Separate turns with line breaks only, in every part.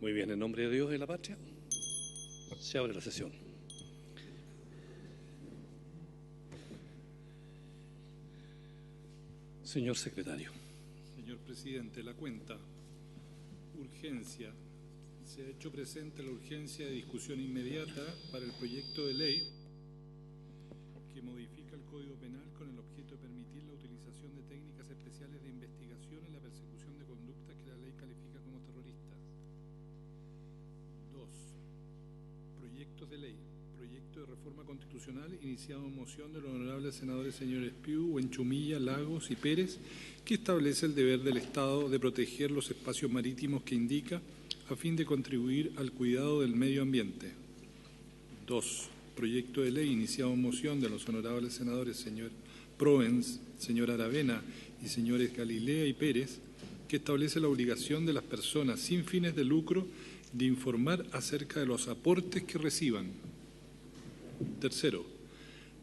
Muy bien, en nombre de Dios y de la patria, se abre la sesión. Señor secretario.
Señor presidente, la cuenta urgencia. Se ha hecho presente la urgencia de discusión inmediata para el proyecto de ley que modifica el Código Penal con el objeto de permitir la utilización de técnicas especiales de investigación en la persecución de conductas que la ley califica como terroristas. 2. Proyectos de ley. Proyecto de reforma constitucional iniciado en moción de los honorables senadores señores Piu, Buenchumilla, Lagos y Pérez, que establece el deber del Estado de proteger los espacios marítimos que indica a fin de contribuir al cuidado del medio ambiente. 2. Proyecto de ley iniciado en moción de los honorables senadores señor Provence, señor Aravena y señores Galilea y Pérez, que establece la obligación de las personas sin fines de lucro de informar acerca de los aportes que reciban. 3.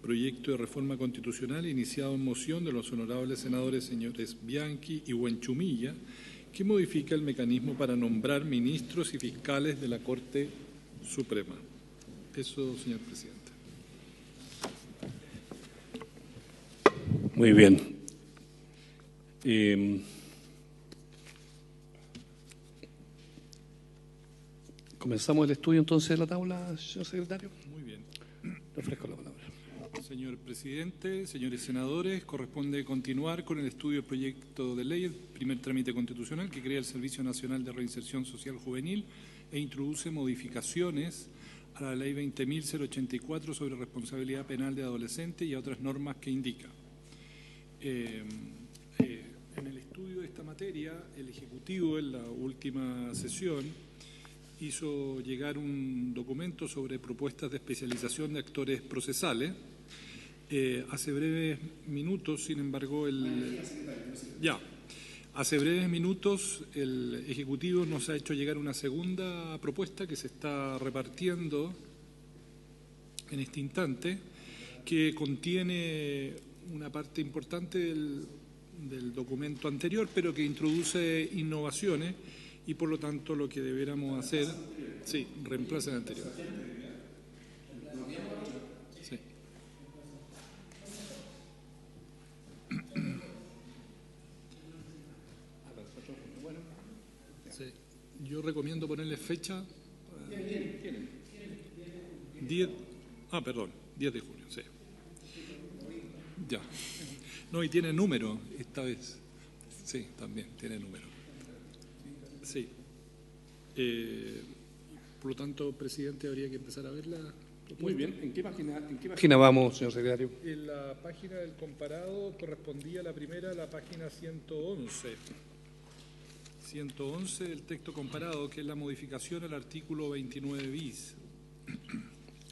Proyecto de reforma constitucional iniciado en moción de los honorables senadores señores Bianchi y Buenchumilla, que modifica el mecanismo para nombrar ministros y fiscales de la Corte Suprema. Eso, señor presidente.
Muy bien. ¿Comenzamos el estudio entonces de la tabla, señor secretario?
Muy bien.
Le ofrezco la palabra.
Señor presidente, señores senadores, corresponde continuar con el estudio del proyecto de ley, el primer trámite constitucional que crea el Servicio Nacional de Reinserción Social Juvenil e introduce modificaciones a la Ley 20.084 sobre responsabilidad penal de adolescentes y a otras normas que indica. En el estudio de esta materia, el Ejecutivo en la última sesión hizo llegar un documento sobre propuestas de especialización de actores procesales. Hace breves minutos, sin embargo, hace breves minutos el Ejecutivo nos ha hecho llegar una segunda propuesta que se está repartiendo en este instante, que contiene una parte importante del documento anterior, pero que introduce innovaciones y por lo tanto lo que debiéramos hacer, sí, reemplaza el anterior. Sí. Sí. Yo recomiendo ponerle fecha. 10 de junio, sí. Ya. No, y tiene número esta vez. Sí, también tiene número. Sí. Por lo tanto, presidente, habría que empezar a verla.
Muy bien. ¿En qué página vamos, señor secretario?
En la página del comparado correspondía la primera a la página 111. 111 del texto comparado, que es la modificación al artículo 29 bis.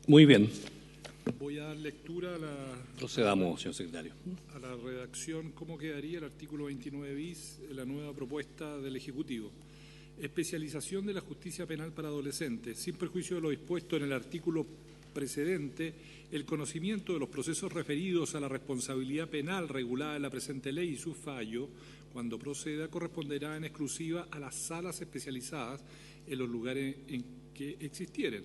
Muy bien.
Voy a dar lectura a la...
Procedamos, señor secretario.
A la redacción, ¿cómo quedaría el artículo 29 bis en la nueva propuesta del Ejecutivo? Especialización de la justicia penal para adolescentes. Sin perjuicio de lo dispuesto en el artículo precedente, el conocimiento de los procesos referidos a la responsabilidad penal regulada en la presente ley y su fallo, cuando proceda, corresponderá en exclusiva a las salas especializadas en los lugares en que existieren.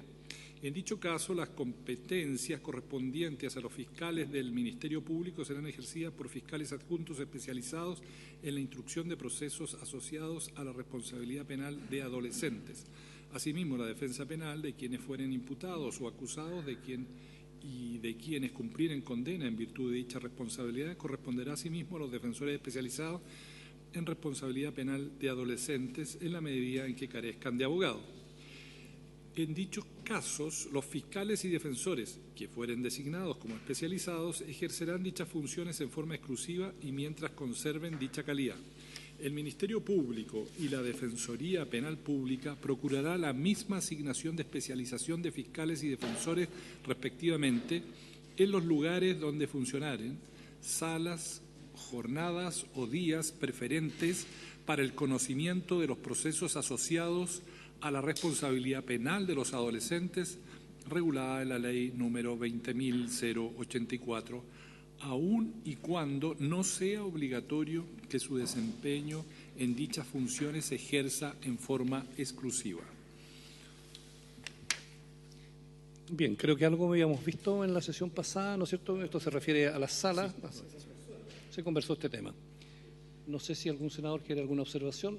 En dicho caso, las competencias correspondientes a los fiscales del Ministerio Público serán ejercidas por fiscales adjuntos especializados en la instrucción de procesos asociados a la responsabilidad penal de adolescentes. Asimismo, la defensa penal de quienes fueren imputados o acusados de quienes cumplieren condena en virtud de dicha responsabilidad corresponderá asimismo a los defensores especializados en responsabilidad penal de adolescentes en la medida en que carezcan de abogado. En dichos casos, los fiscales y defensores que fueren designados como especializados ejercerán dichas funciones en forma exclusiva y mientras conserven dicha calidad. El Ministerio Público y la Defensoría Penal Pública procurará la misma asignación de especialización de fiscales y defensores respectivamente en los lugares donde funcionaren salas, jornadas o días preferentes para el conocimiento de los procesos asociados a la responsabilidad penal de los adolescentes regulada en la ley número 20.084, aun y cuando no sea obligatorio que su desempeño en dichas funciones se ejerza en forma exclusiva.
Bien, creo que algo habíamos visto en la sesión pasada, ¿no es cierto? Esto se refiere a las salas. Se conversó este tema. No sé si algún senador quiere alguna observación.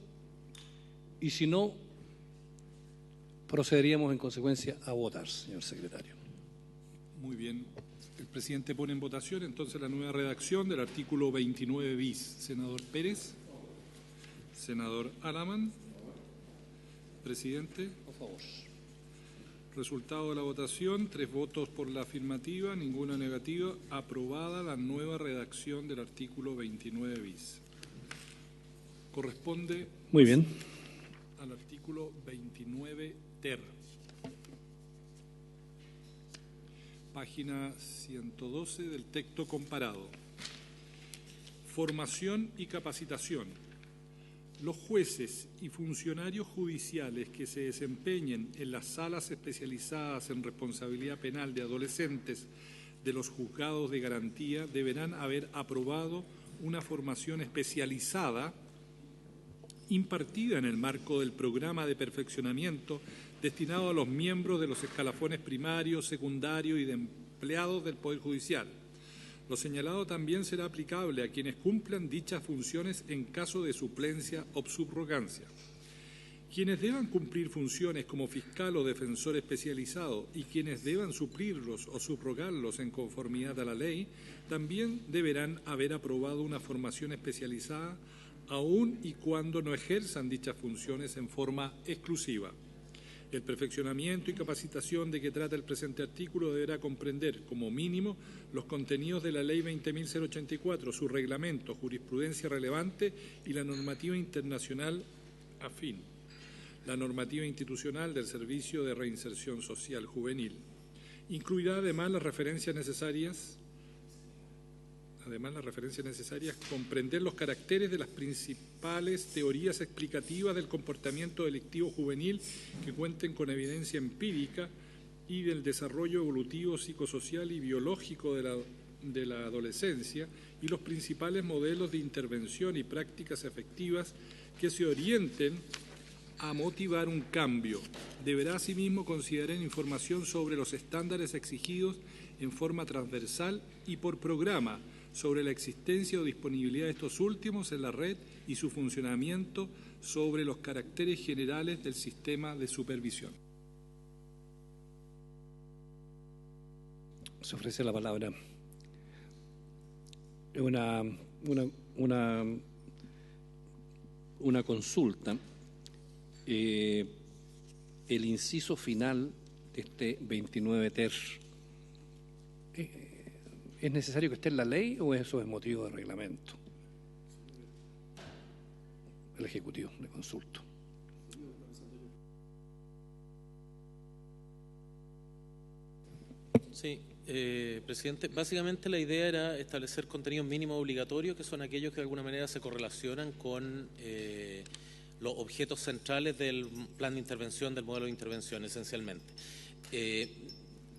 Y si no, procederíamos en consecuencia a votar, señor secretario.
Muy bien. El presidente pone en votación entonces la nueva redacción del artículo 29 bis. Senador Pérez. Senador Alamán. Presidente.
Por favor.
Resultado de la votación, 3 votos por la afirmativa, ninguna negativa. Aprobada la nueva redacción del artículo 29 bis. Corresponde
Muy bien.
al artículo 29 ter. Página 112 del texto comparado. Formación y capacitación. Los jueces y funcionarios judiciales que se desempeñen en las salas especializadas en responsabilidad penal de adolescentes de los juzgados de garantía deberán haber aprobado una formación especializada impartida en el marco del programa de perfeccionamiento destinado a los miembros de los escalafones primarios, secundarios y de empleados del Poder Judicial. Lo señalado también será aplicable a quienes cumplan dichas funciones en caso de suplencia o subrogancia. Quienes deban cumplir funciones como fiscal o defensor especializado y quienes deban suplirlos o subrogarlos en conformidad a la ley, también deberán haber aprobado una formación especializada aun y cuando no ejerzan dichas funciones en forma exclusiva. El perfeccionamiento y capacitación de que trata el presente artículo deberá comprender, como mínimo, los contenidos de la Ley 20.084, su reglamento, jurisprudencia relevante y la normativa internacional afín, la normativa institucional del Servicio de Reinserción Social Juvenil. Incluirá además las referencias necesarias comprender los caracteres de las principales teorías explicativas del comportamiento delictivo juvenil que cuenten con evidencia empírica y del desarrollo evolutivo, psicosocial y biológico de la adolescencia y los principales modelos de intervención y prácticas efectivas que se orienten a motivar un cambio. Deberá asimismo considerar información sobre los estándares exigidos en forma transversal y por programa, sobre la existencia o disponibilidad de estos últimos en la red y su funcionamiento, sobre los caracteres generales del sistema de supervisión.
Se ofrece la palabra. Una consulta. El inciso final de este 29 ter. ¿Es necesario que esté en la ley o eso es motivo de reglamento? El Ejecutivo, le consulto.
Sí, presidente, básicamente la idea era establecer contenidos mínimos obligatorios, que son aquellos que de alguna manera se correlacionan con los objetos centrales del plan de intervención, del modelo de intervención, esencialmente.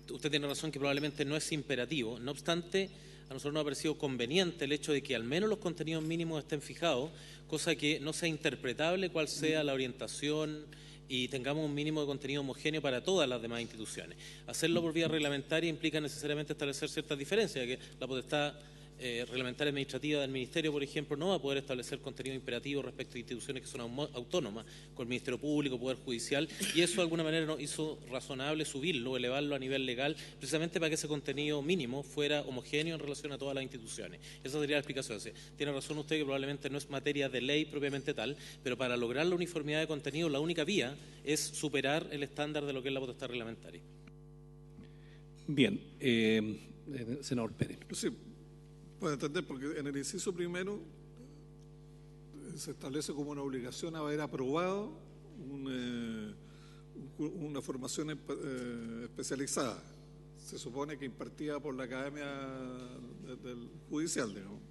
Usted tiene razón que probablemente no es imperativo, no obstante, a nosotros nos ha parecido conveniente el hecho de que al menos los contenidos mínimos estén fijados, cosa que no sea interpretable cuál sea la orientación y tengamos un mínimo de contenido homogéneo para todas las demás instituciones. Hacerlo por vía reglamentaria implica necesariamente establecer ciertas diferencias, que la potestad reglamentaria administrativa del Ministerio, por ejemplo, no va a poder establecer contenido imperativo respecto a instituciones que son autónomas, con el Ministerio Público, Poder Judicial, y eso de alguna manera nos hizo razonable subirlo, elevarlo a nivel legal, precisamente para que ese contenido mínimo fuera homogéneo en relación a todas las instituciones. Esa sería la explicación. Tiene razón usted que probablemente no es materia de ley propiamente tal, pero para lograr la uniformidad de contenido, la única vía es superar el estándar de lo que es la potestad reglamentaria.
Bien, senador Pérez.
Sí, puede entender, porque en el inciso primero se establece como una obligación haber aprobado una formación especializada. Se supone que impartida por la Academia del Judicial, digamos.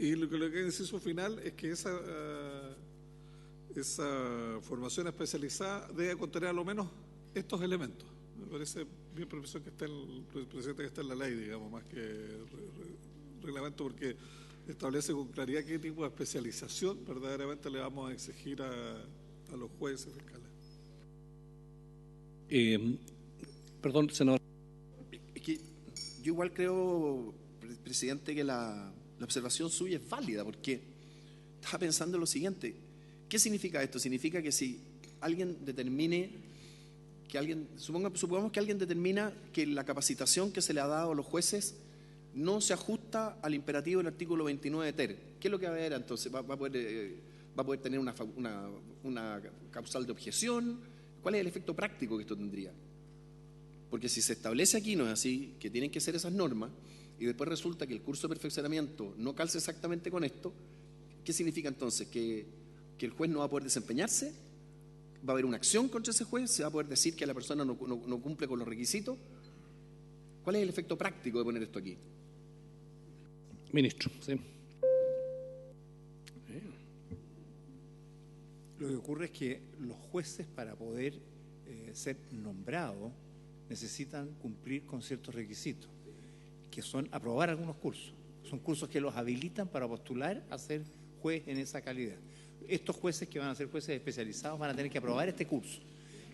Y lo que en el inciso final es que esa formación especializada debe contener a lo menos estos elementos. Me parece bien, profesor, que está el presidente, que está en la ley, digamos, más que reglamento, porque establece con claridad qué tipo de especialización verdaderamente le vamos a exigir a los jueces fiscales.
Perdón, senador.
Es que yo igual creo, presidente, que la observación suya es válida, porque estaba pensando en lo siguiente. ¿Qué significa esto? Significa que si alguien determine, supongamos que alguien determina que la capacitación que se le ha dado a los jueces no se ajusta al imperativo del artículo 29 ter. ¿Qué es lo que va a haber entonces? ¿Va a poder tener una causal de objeción? ¿Cuál es el efecto práctico que esto tendría? Porque si se establece aquí, no es así, que tienen que ser esas normas, y después resulta que el curso de perfeccionamiento no calza exactamente con esto, ¿qué significa entonces? ¿Que el juez no va a poder desempeñarse? ¿Va a haber una acción contra ese juez? ¿Se va a poder decir que la persona no cumple con los requisitos? ¿Cuál es el efecto práctico de poner esto aquí?
Ministro, sí.
Lo que ocurre es que los jueces, para poder ser nombrados, necesitan cumplir con ciertos requisitos, que son aprobar algunos cursos. Son cursos que los habilitan para postular a ser juez en esa calidad. Estos jueces que van a ser jueces especializados van a tener que aprobar este curso.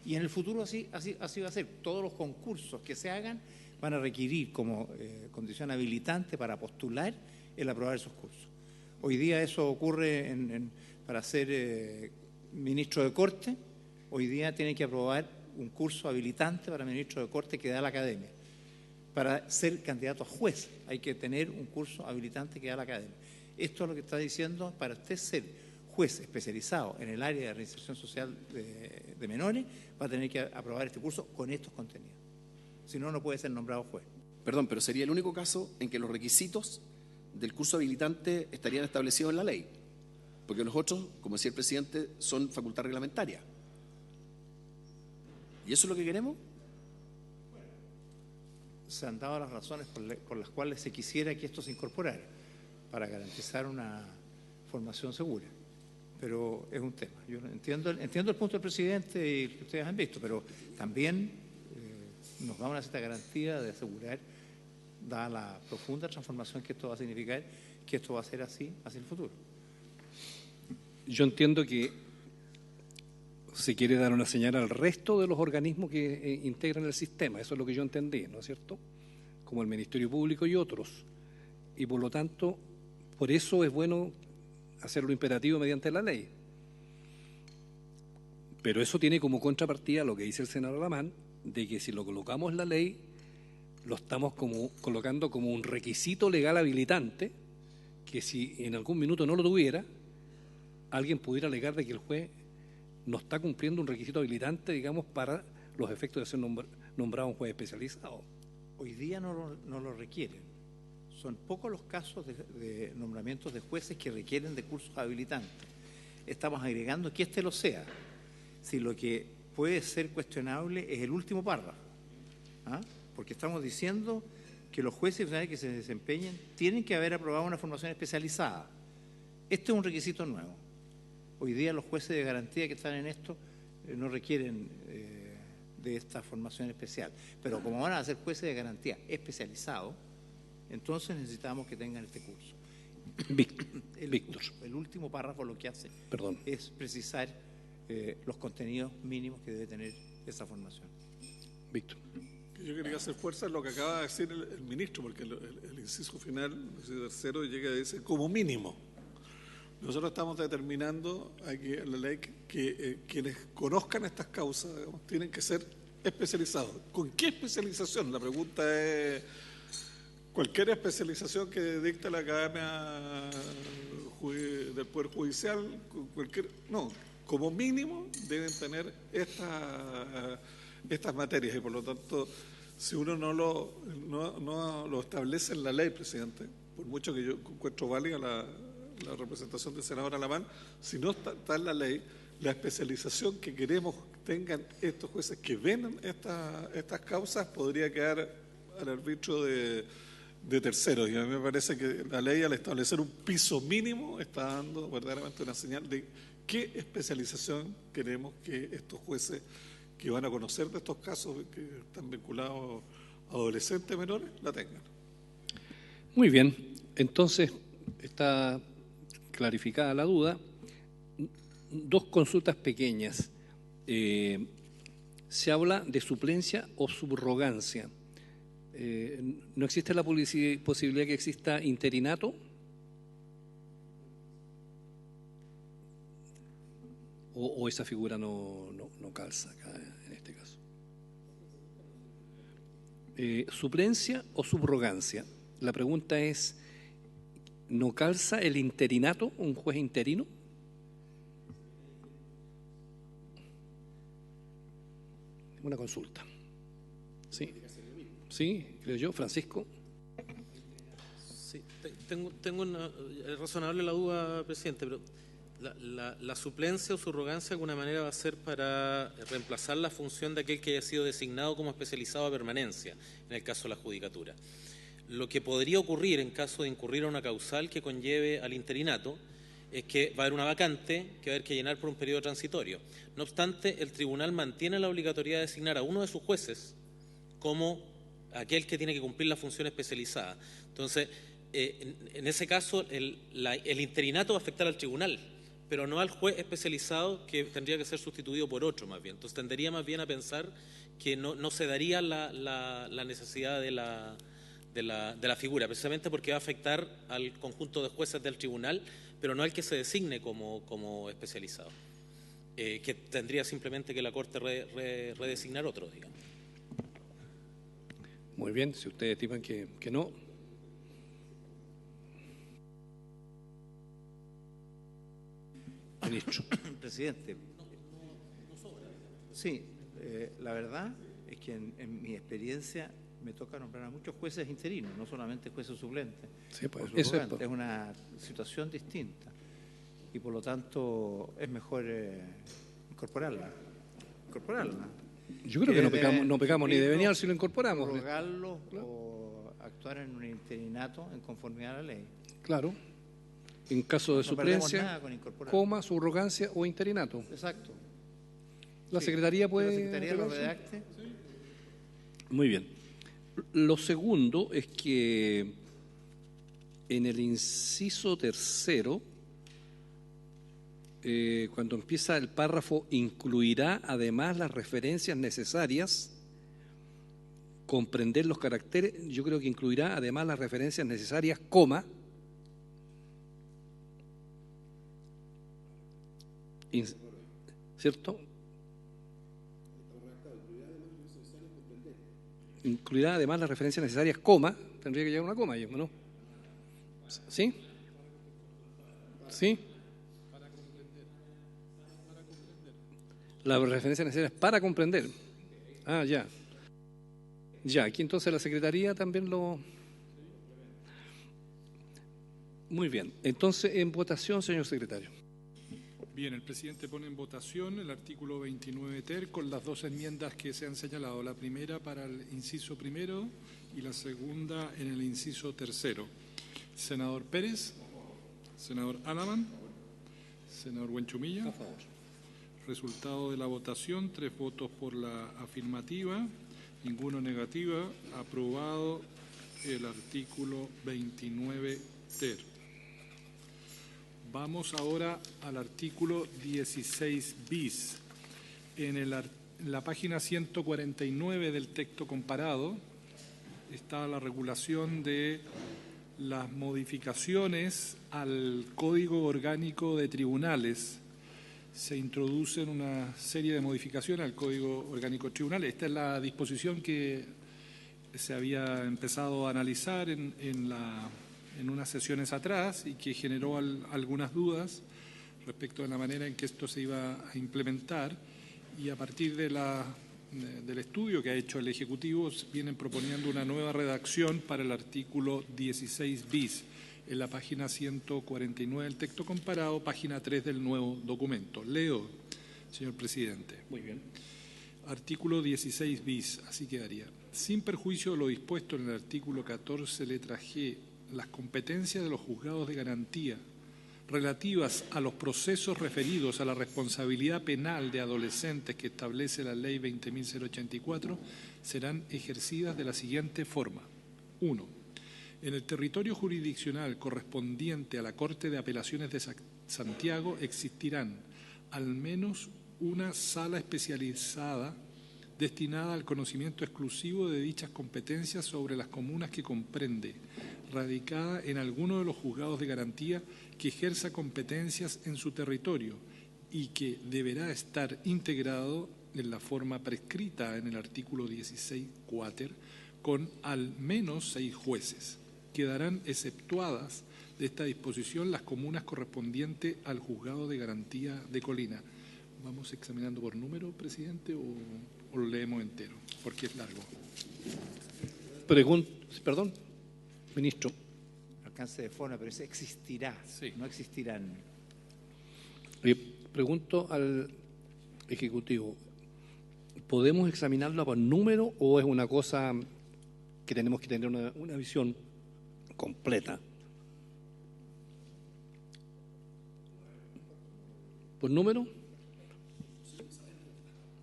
Y en el futuro así va a ser. Todos los concursos que se hagan van a requerir como condición habilitante para postular el aprobar esos cursos. Hoy día eso ocurre para ser ministro de Corte. Hoy día tiene que aprobar un curso habilitante para ministro de Corte que da la Academia. Para ser candidato a juez hay que tener un curso habilitante que da la Academia. Esto es lo que está diciendo: para usted ser juez especializado en el área de reinserción social de menores, va a tener que aprobar este curso con estos contenidos. Si no, no puede ser nombrado juez.
Perdón, pero sería el único caso en que los requisitos del curso habilitante estarían establecidos en la ley, porque los otros, como decía el presidente, son facultad reglamentaria. ¿Y eso es lo que queremos?
Se han dado las razones por las cuales se quisiera que esto se incorporara, para garantizar una formación segura. Pero es un tema. Yo entiendo el punto del presidente y el que ustedes han visto, pero también nos da una cierta garantía de asegurar, dada la profunda transformación que esto va a significar, que esto va a ser así hacia el futuro.
Yo entiendo que se quiere dar una señal al resto de los organismos que integran el sistema. Eso es lo que yo entendí, ¿no es cierto? Como el Ministerio Público y otros. Y por lo tanto, por eso es bueno hacerlo imperativo mediante la ley. Pero eso tiene como contrapartida lo que dice el senador Alamán, de que si lo colocamos en la ley, lo estamos colocando como un requisito legal habilitante, que si en algún minuto no lo tuviera, alguien pudiera alegar de que el juez no está cumpliendo un requisito habilitante, digamos, para los efectos de ser nombrado un juez especializado.
Hoy día no lo requieren. Son pocos los casos de nombramientos de jueces que requieren de cursos habilitantes. Estamos agregando que este lo sea. Si lo que puede ser cuestionable es el último párrafo, porque estamos diciendo que los jueces que se desempeñen tienen que haber aprobado una formación especializada. Este es un requisito nuevo. Hoy día los jueces de garantía que están en esto no requieren de esta formación especial. Pero como van a ser jueces de garantía especializados, entonces necesitamos que tengan este curso.
Víctor.
El último párrafo lo que hace es precisar los contenidos mínimos que debe tener esa formación.
Víctor.
Yo quería hacer fuerza en lo que acaba de decir el ministro, porque el inciso final, el inciso tercero, llega a decir como mínimo. Nosotros estamos determinando aquí en la ley que quienes conozcan estas causas, digamos, tienen que ser especializados. ¿Con qué especialización? La pregunta es: cualquier especialización que dicta la Academia del Poder Judicial, no, como mínimo deben tener estas materias, y por lo tanto, si uno no lo establece en la ley, presidente, por mucho que yo encuentro válida la representación del senador Alamán, si no está en la ley, la especialización que queremos tengan estos jueces que ven estas causas podría quedar al arbitrio de terceros. Y a mí me parece que la ley, al establecer un piso mínimo, está dando verdaderamente una señal de qué especialización queremos que estos jueces que van a conocer de estos casos que están vinculados a adolescentes menores la tengan.
Muy bien, entonces está clarificada la duda. Dos consultas pequeñas. se habla de suplencia o subrogancia. ¿No existe la posibilidad que exista interinato? ¿O esa figura no calza acá en este caso? ¿Suplencia o subrogancia? La pregunta es, ¿no calza el interinato, un juez interino? Una consulta. Sí, sí, creo yo. Francisco.
Sí, es razonable la duda, presidente, pero la suplencia o subrogancia de alguna manera va a ser para reemplazar la función de aquel que haya sido designado como especializado a permanencia, en el caso de la judicatura. Lo que podría ocurrir en caso de incurrir a una causal que conlleve al interinato es que va a haber una vacante que va a haber que llenar por un periodo transitorio. No obstante, el tribunal mantiene la obligatoriedad de designar a uno de sus jueces como aquel que tiene que cumplir la función especializada. Entonces, en ese caso, el interinato va a afectar al tribunal, pero no al juez especializado, que tendría que ser sustituido por otro más bien. Entonces, tendería más bien a pensar que no se daría la necesidad de la figura, precisamente porque va a afectar al conjunto de jueces del tribunal, pero no al que se designe como especializado, que tendría simplemente que la Corte redesignar otro, digamos.
Muy bien, si ustedes estiman que no. Ministro.
Presidente. Sí, la verdad es que en mi experiencia me toca nombrar a muchos jueces interinos, no solamente jueces suplentes.
Sí, pues,
Es
eso es
una situación distinta y por lo tanto es mejor incorporarla.
Yo creo que no pecamos ni de venial si lo incorporamos.
Prorrogarlo o actuar en un interinato en conformidad a la ley.
Claro. En caso de suplencia,
coma,
subrogancia o interinato.
Exacto.
La Secretaría puede...
¿La Secretaría lo redacte?
Muy bien. Lo segundo es que en el inciso tercero, cuando empieza el párrafo, incluirá además las referencias necesarias, comprender los caracteres, yo creo que incluirá además las referencias necesarias, coma, ¿cierto? Incluirá además las referencias necesarias, coma, tendría que llevar una coma, ¿no? ¿Sí? ¿Sí? Las referencias necesarias para comprender. Ah, ya. Ya, aquí entonces la Secretaría también lo... Muy bien. Entonces, en votación, señor secretario.
Bien, el presidente pone en votación el artículo 29 ter con las dos enmiendas que se han señalado. La primera para el inciso primero y la segunda en el inciso tercero. Senador Pérez. Senador Alamán. Senador Buenchumilla. Resultado de la votación, 3 votos por la afirmativa, ninguno negativa. Aprobado el artículo 29 ter. Vamos ahora al artículo 16 bis. En la página 149 del texto comparado está la regulación de las modificaciones al Código Orgánico de Tribunales. Se introducen una serie de modificaciones al Código Orgánico de Tribunales. Esta es la disposición que se había empezado a analizar en unas sesiones atrás y que generó algunas dudas respecto de la manera en que esto se iba a implementar, y a partir del estudio que ha hecho el Ejecutivo vienen proponiendo una nueva redacción para el artículo 16 bis en la página 149 del texto comparado, página 3 del nuevo documento. Leo, señor presidente.
Muy bien.
Artículo 16 bis, así quedaría. Sin perjuicio de lo dispuesto en el artículo 14, letra G, las competencias de los juzgados de garantía relativas a los procesos referidos a la responsabilidad penal de adolescentes que establece la Ley 20.084 serán ejercidas de la siguiente forma. 1. En el territorio jurisdiccional correspondiente a la Corte de Apelaciones de Santiago existirán al menos una sala especializada destinada al conocimiento exclusivo de dichas competencias sobre las comunas que comprende, radicada en alguno de los juzgados de garantía que ejerza competencias en su territorio y que deberá estar integrado en la forma prescrita en el artículo 16 quater con al menos 6 jueces. Quedarán exceptuadas de esta disposición las comunas correspondientes al juzgado de garantía de Colina. ¿Vamos examinando por número, presidente, o lo leemos entero? Porque es largo.
Perdón, ministro.
Alcance de forma, pero eso existirá,
Sí.
no existirán.
Pregunto al Ejecutivo, ¿podemos examinarlo por número o es una cosa que tenemos que tener una visión completa? ¿Por número?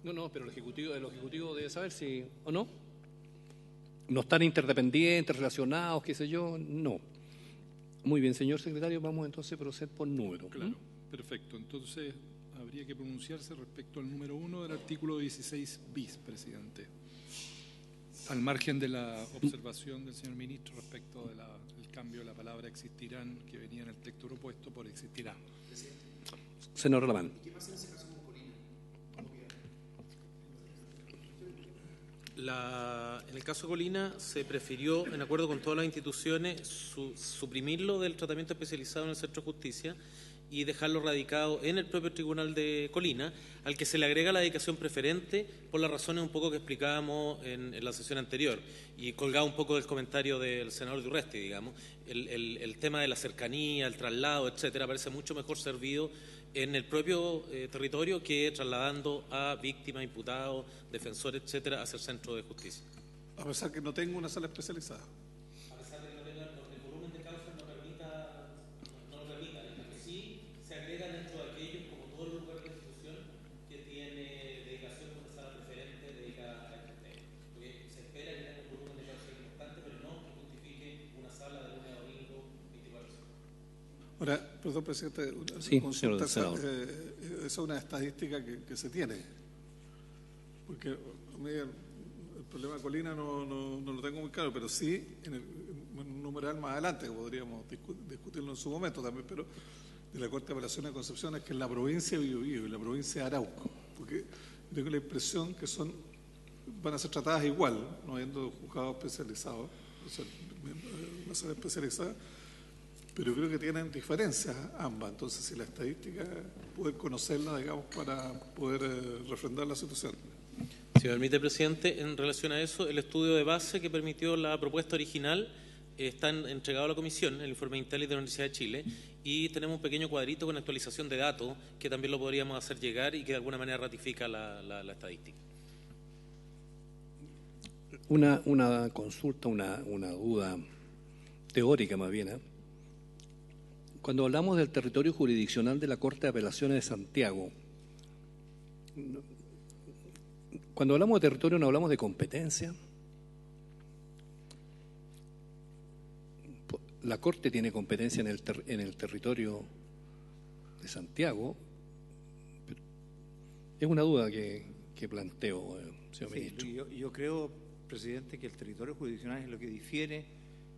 No, pero el Ejecutivo debe saber si o no. ¿No están interdependientes, relacionados, qué sé yo? No. Muy bien, señor secretario, vamos entonces a proceder por número.
Claro, perfecto. Entonces, habría que pronunciarse respecto al número 1 del artículo 16 bis, presidente. Al margen de la observación del señor ministro respecto del cambio de la palabra existirán, que venía en el texto propuesto, por existirá.
Senador Lamán.
En el caso de Colina se prefirió, en acuerdo con todas las instituciones, suprimirlo del tratamiento especializado en el Centro de Justicia y dejarlo radicado en el propio Tribunal de Colina, al que se le agrega la dedicación preferente por las razones un poco que explicábamos en la sesión anterior y colgado un poco del comentario del senador Durresti, digamos. El tema de la cercanía, el traslado, etcétera, parece mucho mejor servido en el propio territorio que trasladando a víctimas, imputados, defensores, etcétera, hacia el Centro de Justicia.
A pesar que no tengo una sala especializada.
A pesar de que no tenga el volumen de causa no lo permita, que sí se agrega dentro de aquellos, como todo el lugar de institución, que tiene dedicación con una sala preferente dedicada a este tema. Porque se espera que tenga un volumen de causa importante, pero no que justifique una sala de lunes a domingo 24 horas.
Ahora, perdón, presidente, una
Sí,
consulta,
señor senador.
esa es una estadística que se tiene. Porque a mí el problema de Colina no lo tengo muy claro, pero sí en un numeral más adelante, que podríamos discutirlo en su momento también, pero de la Corte de Apelaciones de Concepción, es que en la provincia de Biobío y la provincia de Arauco, porque tengo la impresión que van a ser tratadas igual, no habiendo juzgados especializados, o sea, una sala especializada, pero creo que tienen diferencias ambas. Entonces, si la estadística, poder conocerla, digamos, para poder refrendar la situación.
Si me permite, presidente, en relación a eso, el estudio de base que permitió la propuesta original está entregado a la Comisión, el informe Intelli de la Universidad de Chile, y tenemos un pequeño cuadrito con actualización de datos que también lo podríamos hacer llegar y que de alguna manera ratifica la estadística.
Una consulta, una duda teórica más bien. Cuando hablamos del territorio jurisdiccional de la Corte de Apelaciones de Santiago, cuando hablamos de territorio no hablamos de competencia. La Corte tiene competencia en el territorio de Santiago. Es una duda que planteo, señor ministro.
Yo creo, presidente, que el territorio jurisdiccional es lo que difiere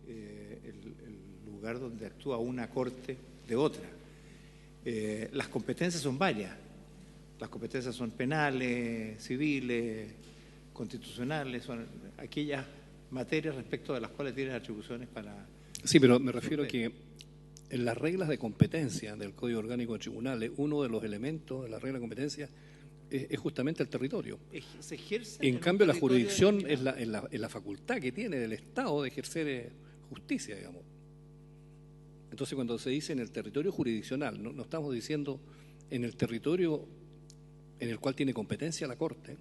el lugar donde actúa una corte de otra. Las competencias son varias. Las competencias son penales, civiles, constitucionales, son aquellas materias respecto de las cuales tienen atribuciones para...
Sí, pero me refiero a que en las reglas de competencia del Código Orgánico de Tribunales, uno de los elementos de la regla de competencia es justamente el territorio.
Se ejerce
En cambio, la jurisdicción es la facultad que tiene del Estado de ejercer justicia, digamos. Entonces, cuando se dice en el territorio jurisdiccional, no estamos diciendo en el territorio en el cual tiene competencia la Corte.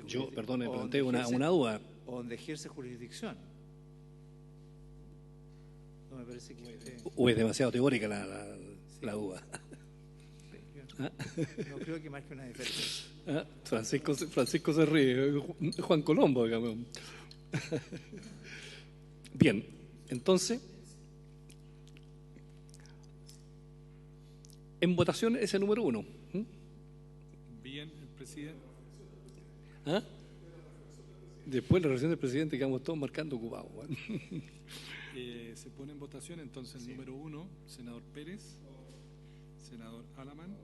Yo, perdón, me planteo una duda.
O donde ejerce jurisdicción. No me parece que
¿O es demasiado teórica la duda?
no creo que marque una diferencia.
Francisco se ríe, Juan Colombo, digamos. Bien, entonces, en votación ese número 1.
Bien, presidente.
¿Ah? Después de la reflexión del presidente quedamos todos marcando ocupados. Bueno.
Se pone en votación entonces el número 1, senador Pérez, senador Alamán,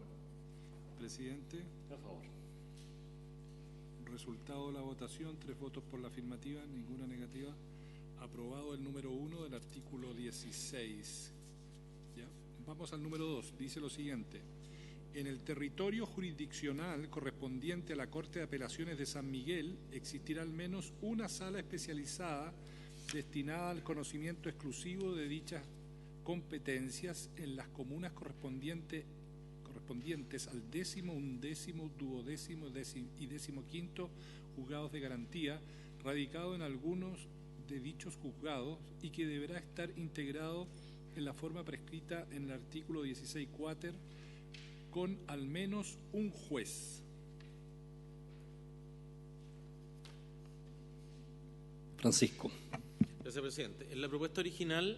presidente.
A favor.
Resultado de la votación, 3 votos por la afirmativa, ninguna negativa. Aprobado el número 1 del artículo 16. ¿Ya? Vamos al número 2. Dice lo siguiente. En el territorio jurisdiccional correspondiente a la Corte de Apelaciones de San Miguel existirá al menos una sala especializada destinada al conocimiento exclusivo de dichas competencias en las comunas correspondientes al 10º, 11º, 12º y 15º juzgados de garantía, radicado en algunos de dichos juzgados y que deberá estar integrado en la forma prescrita en el artículo 16 quater con al menos un juez.
Francisco.
Gracias, presidente. En la propuesta original,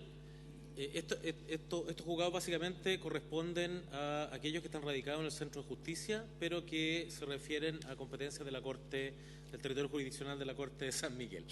estos juzgados básicamente corresponden a aquellos que están radicados en el Centro de Justicia, pero que se refieren a competencias de la Corte, del territorio jurisdiccional de la Corte de San Miguel.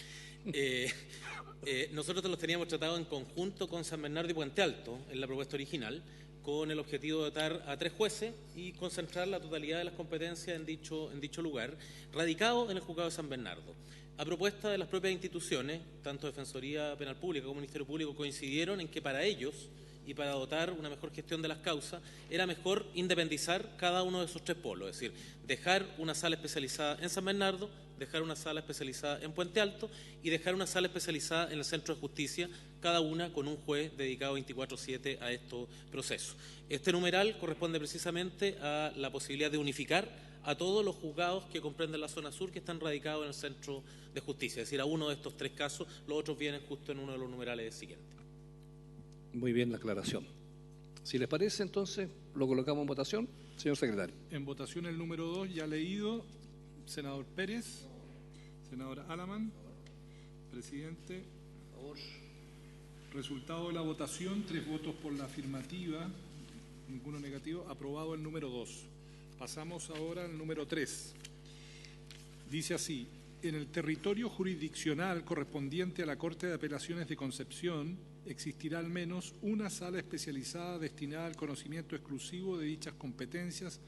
Nosotros los teníamos tratados en conjunto con San Bernardo y Puente Alto en la propuesta original, con el objetivo de dotar a 3 jueces y concentrar la totalidad de las competencias en dicho lugar, radicado en el juzgado de San Bernardo. A propuesta de las propias instituciones, tanto Defensoría Penal Pública como Ministerio Público coincidieron en que para ellos y para dotar una mejor gestión de las causas era mejor independizar cada uno de esos 3 polos, es decir, dejar una sala especializada en San Bernardo, dejar una sala especializada en Puente Alto y dejar una sala especializada en el Centro de Justicia, cada una con un juez dedicado 24/7 a estos procesos. Este numeral corresponde precisamente a la posibilidad de unificar a todos los juzgados que comprenden la zona sur que están radicados en el Centro de Justicia, es decir, a uno de estos 3 casos, los otros vienen justo en uno de los numerales siguientes.
Muy bien la aclaración. Si les parece, entonces, lo colocamos en votación. Señor secretario.
En votación el número 2, ya leído, senador Pérez, senadora Alamán, presidente.
A favor.
Resultado de la votación, 3 votos por la afirmativa, ninguno negativo, aprobado el número 2. Pasamos ahora al número 3. Dice así, en el territorio jurisdiccional correspondiente a la Corte de Apelaciones de Concepción existirá al menos una sala especializada destinada al conocimiento exclusivo de dichas competencias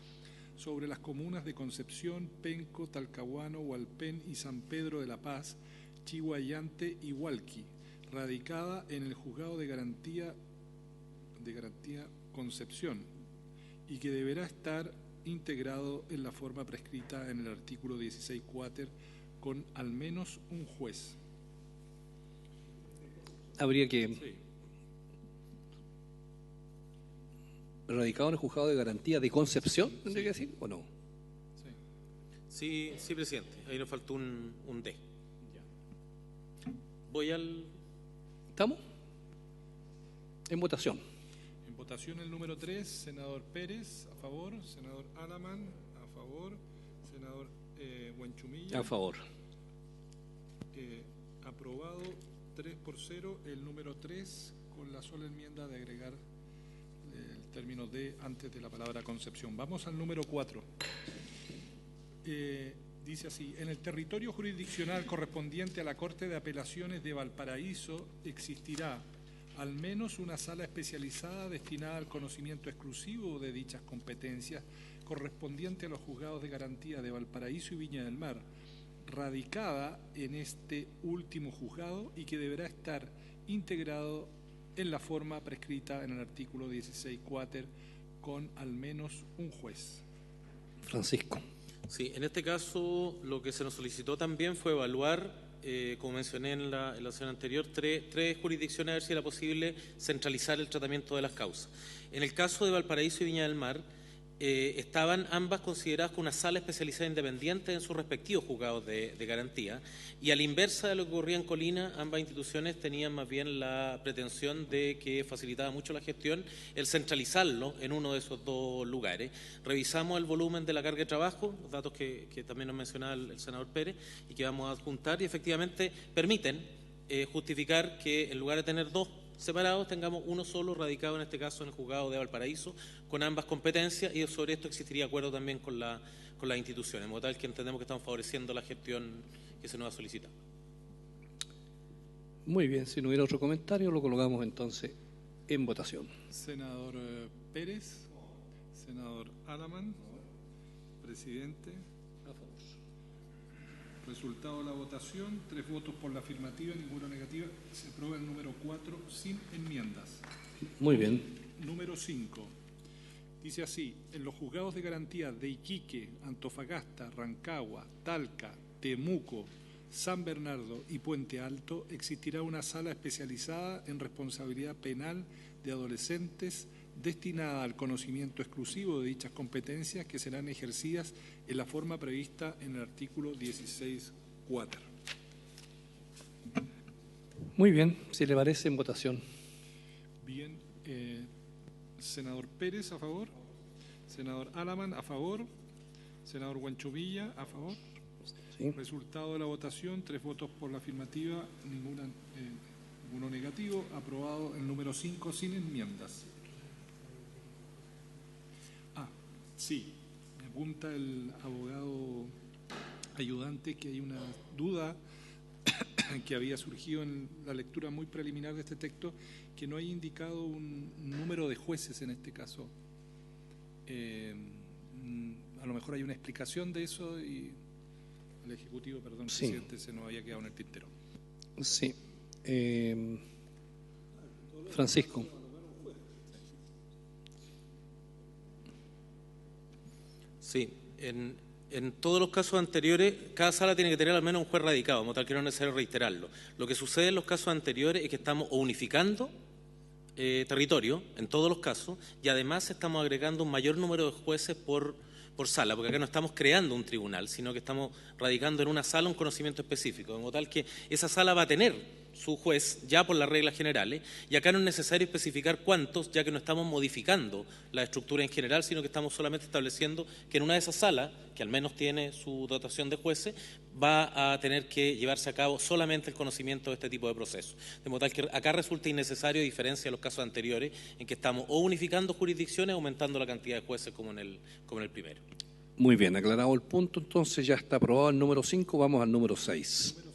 sobre las comunas de Concepción, Penco, Talcahuano, Hualpén y San Pedro de la Paz, Chihuayante y Hualqui, radicada en el Juzgado de Garantía Concepción y que deberá estar integrado en la forma prescrita en el artículo 16 quater con al menos un juez.
Habría que...
Sí.
¿Radicado en el juzgado de garantía de Concepción, tendría que decir, o no?
Sí, presidente. Ahí nos faltó un D. Voy al...
¿Estamos? En votación.
En votación el número 3, senador Pérez, a favor, senador Alamán, a favor, senador Huanchumilla.
A favor.
Aprobado 3-0, el número 3, con la sola enmienda de agregar el término de antes de la palabra Concepción. Vamos al número 4. Dice así, en el territorio jurisdiccional correspondiente a la Corte de Apelaciones de Valparaíso existirá al menos una sala especializada destinada al conocimiento exclusivo de dichas competencias correspondiente a los juzgados de garantía de Valparaíso y Viña del Mar, radicada en este último juzgado y que deberá estar integrado en la forma prescrita en el artículo 16 quater con al menos un juez.
Francisco.
Sí, en este caso lo que se nos solicitó también fue evaluar, como mencioné en la sesión anterior, tres jurisdicciones a ver si era posible centralizar el tratamiento de las causas. En el caso de Valparaíso y Viña del Mar, estaban ambas consideradas como una sala especializada independiente en sus respectivos juzgados de garantía, y a la inversa de lo que ocurría en Colina, ambas instituciones tenían más bien la pretensión de que facilitaba mucho la gestión el centralizarlo en uno de esos 2 lugares. Revisamos el volumen de la carga de trabajo, los datos que también nos mencionaba el senador Pérez y que vamos a adjuntar, y efectivamente permiten justificar que en lugar de tener 2 separados tengamos uno solo radicado, en este caso en el juzgado de Valparaíso, con ambas competencias, y sobre esto existiría acuerdo también con las instituciones, de modo tal que entendemos que estamos favoreciendo la gestión que se nos ha solicitado.
Muy bien, si no hubiera otro comentario, lo colocamos entonces en votación.
Senador Pérez, senador Alaman, presidente.
A favor.
Resultado de la votación, 3 votos por la afirmativa, ninguna negativa. Se aprueba el número 4 sin enmiendas.
Muy bien.
Número 5. Dice así: en los juzgados de garantía de Iquique, Antofagasta, Rancagua, Talca, Temuco, San Bernardo y Puente Alto existirá una sala especializada en responsabilidad penal de adolescentes destinada al conocimiento exclusivo de dichas competencias que serán ejercidas en la forma prevista en el artículo 16.4.
Muy bien, si le parece, en votación.
Bien, senador Pérez, a favor. Senador Alaman, a favor. Senador Huanchovilla, a favor.
Sí.
Resultado de la votación, 3 votos por la afirmativa, ninguno negativo. Aprobado el número 5 sin enmiendas. Sí, me apunta el abogado ayudante que hay una duda que había surgido en la lectura muy preliminar de este texto, que no hay indicado un número de jueces en este caso. A lo mejor hay una explicación de eso y al Ejecutivo, perdón,
Sí.
presidente, se nos había quedado en el tintero.
Sí. Francisco.
Sí, en todos los casos anteriores, cada sala tiene que tener al menos un juez radicado, como tal que no es necesario reiterarlo. Lo que sucede en los casos anteriores es que estamos unificando territorio, en todos los casos, y además estamos agregando un mayor número de jueces por sala, porque acá no estamos creando un tribunal, sino que estamos radicando en una sala un conocimiento específico, de modo tal que esa sala va a tener su juez ya por las reglas generales, y acá no es necesario especificar cuántos, ya que no estamos modificando la estructura en general, sino que estamos solamente estableciendo que en una de esas salas, que al menos tiene su dotación de jueces, va a tener que llevarse a cabo solamente el conocimiento de este tipo de procesos. De modo tal que acá resulta innecesario, a diferencia de los casos anteriores, en que estamos o unificando jurisdicciones o aumentando la cantidad de jueces como en el primero.
Muy bien, aclarado el punto, entonces ya está aprobado el número 5, vamos al número 6.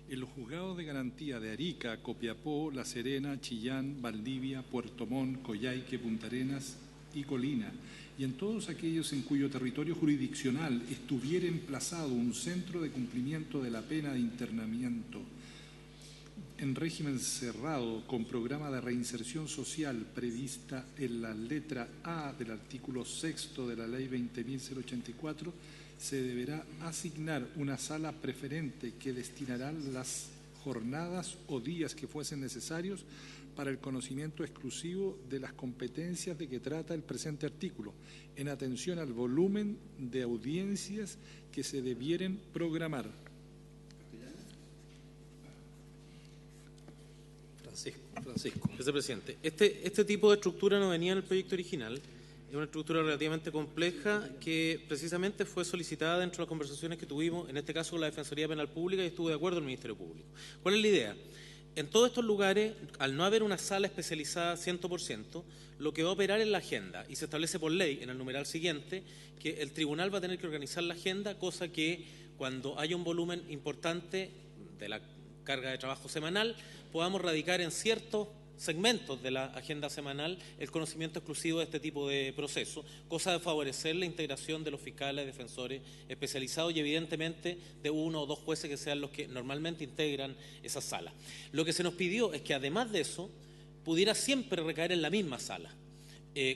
En los juzgados de garantía de Arica, Copiapó, La Serena, Chillán, Valdivia, Puerto Montt, Coyhaique, Punta Arenas y Colina, y en todos aquellos en cuyo territorio jurisdiccional estuviera emplazado un centro de cumplimiento de la pena de internamiento en régimen cerrado con programa de reinserción social prevista en la letra A del artículo 6 de la Ley 20.084, se deberá asignar una sala preferente que destinará las jornadas o días que fuesen necesarios para el conocimiento exclusivo de las competencias de que trata el presente artículo, en atención al volumen de audiencias que se debieren programar.
Francisco.
Vicepresidente, este tipo de estructura no venía en el proyecto original. Es una estructura relativamente compleja que precisamente fue solicitada dentro de las conversaciones que tuvimos, en este caso con la Defensoría Penal Pública, y estuvo de acuerdo el Ministerio Público. ¿Cuál es la idea? En todos estos lugares, al no haber una sala especializada 100%, lo que va a operar es la agenda, y se establece por ley en el numeral siguiente que el tribunal va a tener que organizar la agenda, cosa que cuando haya un volumen importante de la carga de trabajo semanal, podamos radicar en ciertos segmentos de la agenda semanal el conocimiento exclusivo de este tipo de procesos, cosa de favorecer la integración de los fiscales, defensores especializados y evidentemente de 1 o 2 jueces que sean los que normalmente integran esa sala. Lo que se nos pidió es que además de eso pudiera siempre recaer en la misma sala,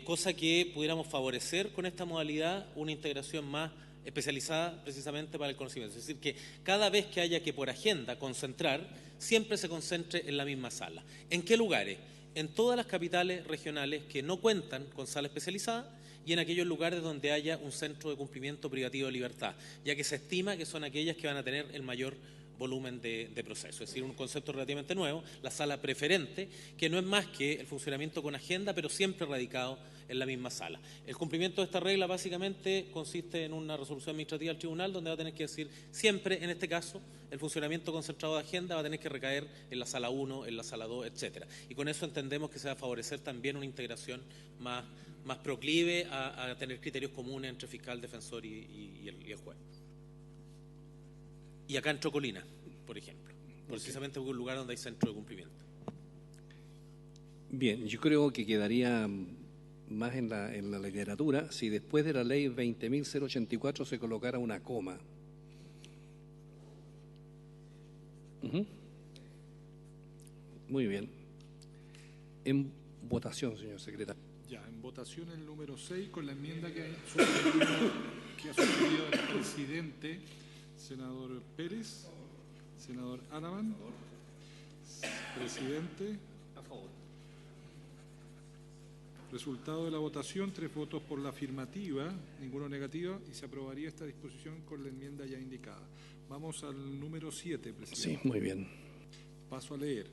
cosa que pudiéramos favorecer con esta modalidad una integración más especializada precisamente para el conocimiento. Es decir, que cada vez que haya que por agenda concentrar, siempre se concentre en la misma sala. ¿En qué lugares? En todas las capitales regionales que no cuentan con sala especializada y en aquellos lugares donde haya un centro de cumplimiento privativo de libertad, ya que se estima que son aquellas que van a tener el mayor volumen de proceso. Es decir, un concepto relativamente nuevo, la sala preferente, que no es más que el funcionamiento con agenda, pero siempre radicado en la misma sala. El cumplimiento de esta regla básicamente consiste en una resolución administrativa del tribunal donde va a tener que decir siempre, en este caso, el funcionamiento concentrado de agenda va a tener que recaer en la sala 1, en la sala 2, etcétera. Y con eso entendemos que se va a favorecer también una integración más proclive a tener criterios comunes entre fiscal, defensor y el juez. Y acá en Chocolina, por ejemplo, precisamente porque es un lugar donde hay centro de cumplimiento.
Bien, yo creo que quedaría más en la literatura si después de la ley 20.084 se colocara una coma. Muy bien. En votación, señor secretario.
Ya, en votación el número 6 con la enmienda que ha sugerido el presidente, senador Pérez, senador Anaman, presidente.
A favor.
Resultado de la votación, 3 votos por la afirmativa, ninguno negativo, y se aprobaría esta disposición con la enmienda ya indicada. Vamos al número 7, presidente.
Sí, muy bien.
Paso a leer.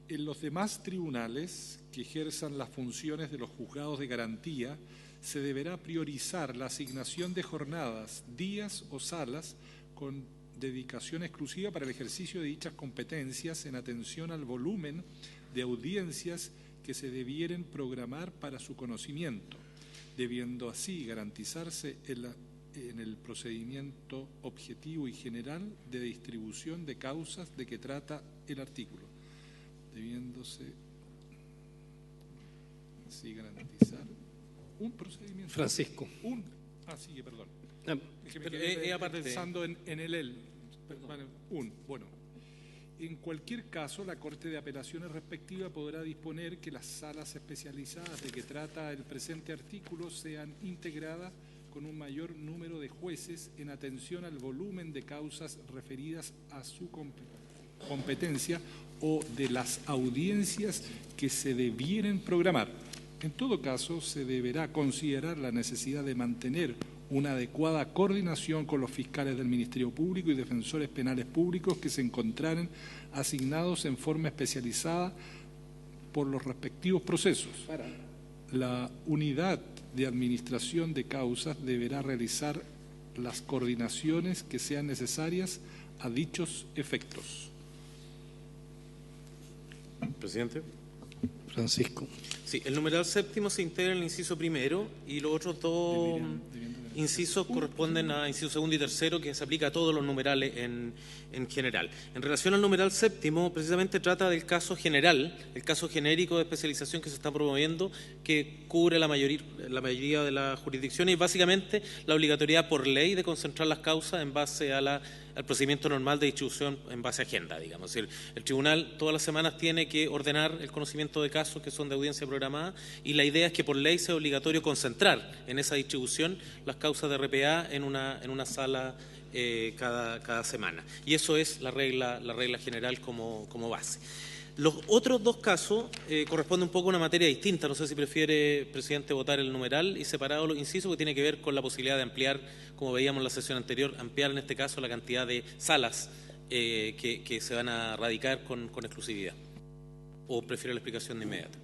En los demás tribunales que ejerzan las funciones de los juzgados de garantía, se deberá priorizar la asignación de jornadas, días o salas con dedicación exclusiva para el ejercicio de dichas competencias en atención al volumen de audiencias que se debieren programar para su conocimiento, debiendo así garantizarse en el procedimiento objetivo y general de distribución de causas de que trata el artículo, debiéndose así garantizar un procedimiento.
Francisco.
Sí, perdón. Es que me
Pero
quedé
aparte.
pensando en el. Bueno. En cualquier caso, la Corte de Apelaciones respectiva podrá disponer que las salas especializadas de que trata el presente artículo sean integradas con un mayor número de jueces en atención al volumen de causas referidas a su competencia o de las audiencias que se debieren programar. En todo caso, se deberá considerar la necesidad de mantener una adecuada coordinación con los fiscales del Ministerio Público y defensores penales públicos que se encontraren asignados en forma especializada por los respectivos procesos. La unidad de administración de causas deberá realizar las coordinaciones que sean necesarias a dichos efectos.
Presidente.
Francisco.
Sí, el numeral séptimo se integra en el inciso primero y los otros dos incisos corresponden a inciso segundo y tercero, que se aplica a todos los numerales en general. En relación al numeral séptimo, precisamente trata del caso general, el caso genérico de especialización que se está promoviendo, que cubre la mayoría de las jurisdicciones y básicamente la obligatoriedad por ley de concentrar las causas en base al procedimiento normal de distribución en base a agenda, digamos. Es decir, el tribunal todas las semanas tiene que ordenar el conocimiento de casos que son de audiencia programada y la idea es que por ley sea obligatorio concentrar en esa distribución las causas de RPA en una sala cada semana. Y eso es la regla general como base. Los otros dos casos corresponden un poco a una materia distinta. No sé si prefiere, presidente, votar el numeral y separado los incisos, que tiene que ver con la posibilidad de ampliar, como veíamos en la sesión anterior, ampliar en este caso la cantidad de salas que se van a radicar con exclusividad. ¿O prefiere la explicación de inmediata?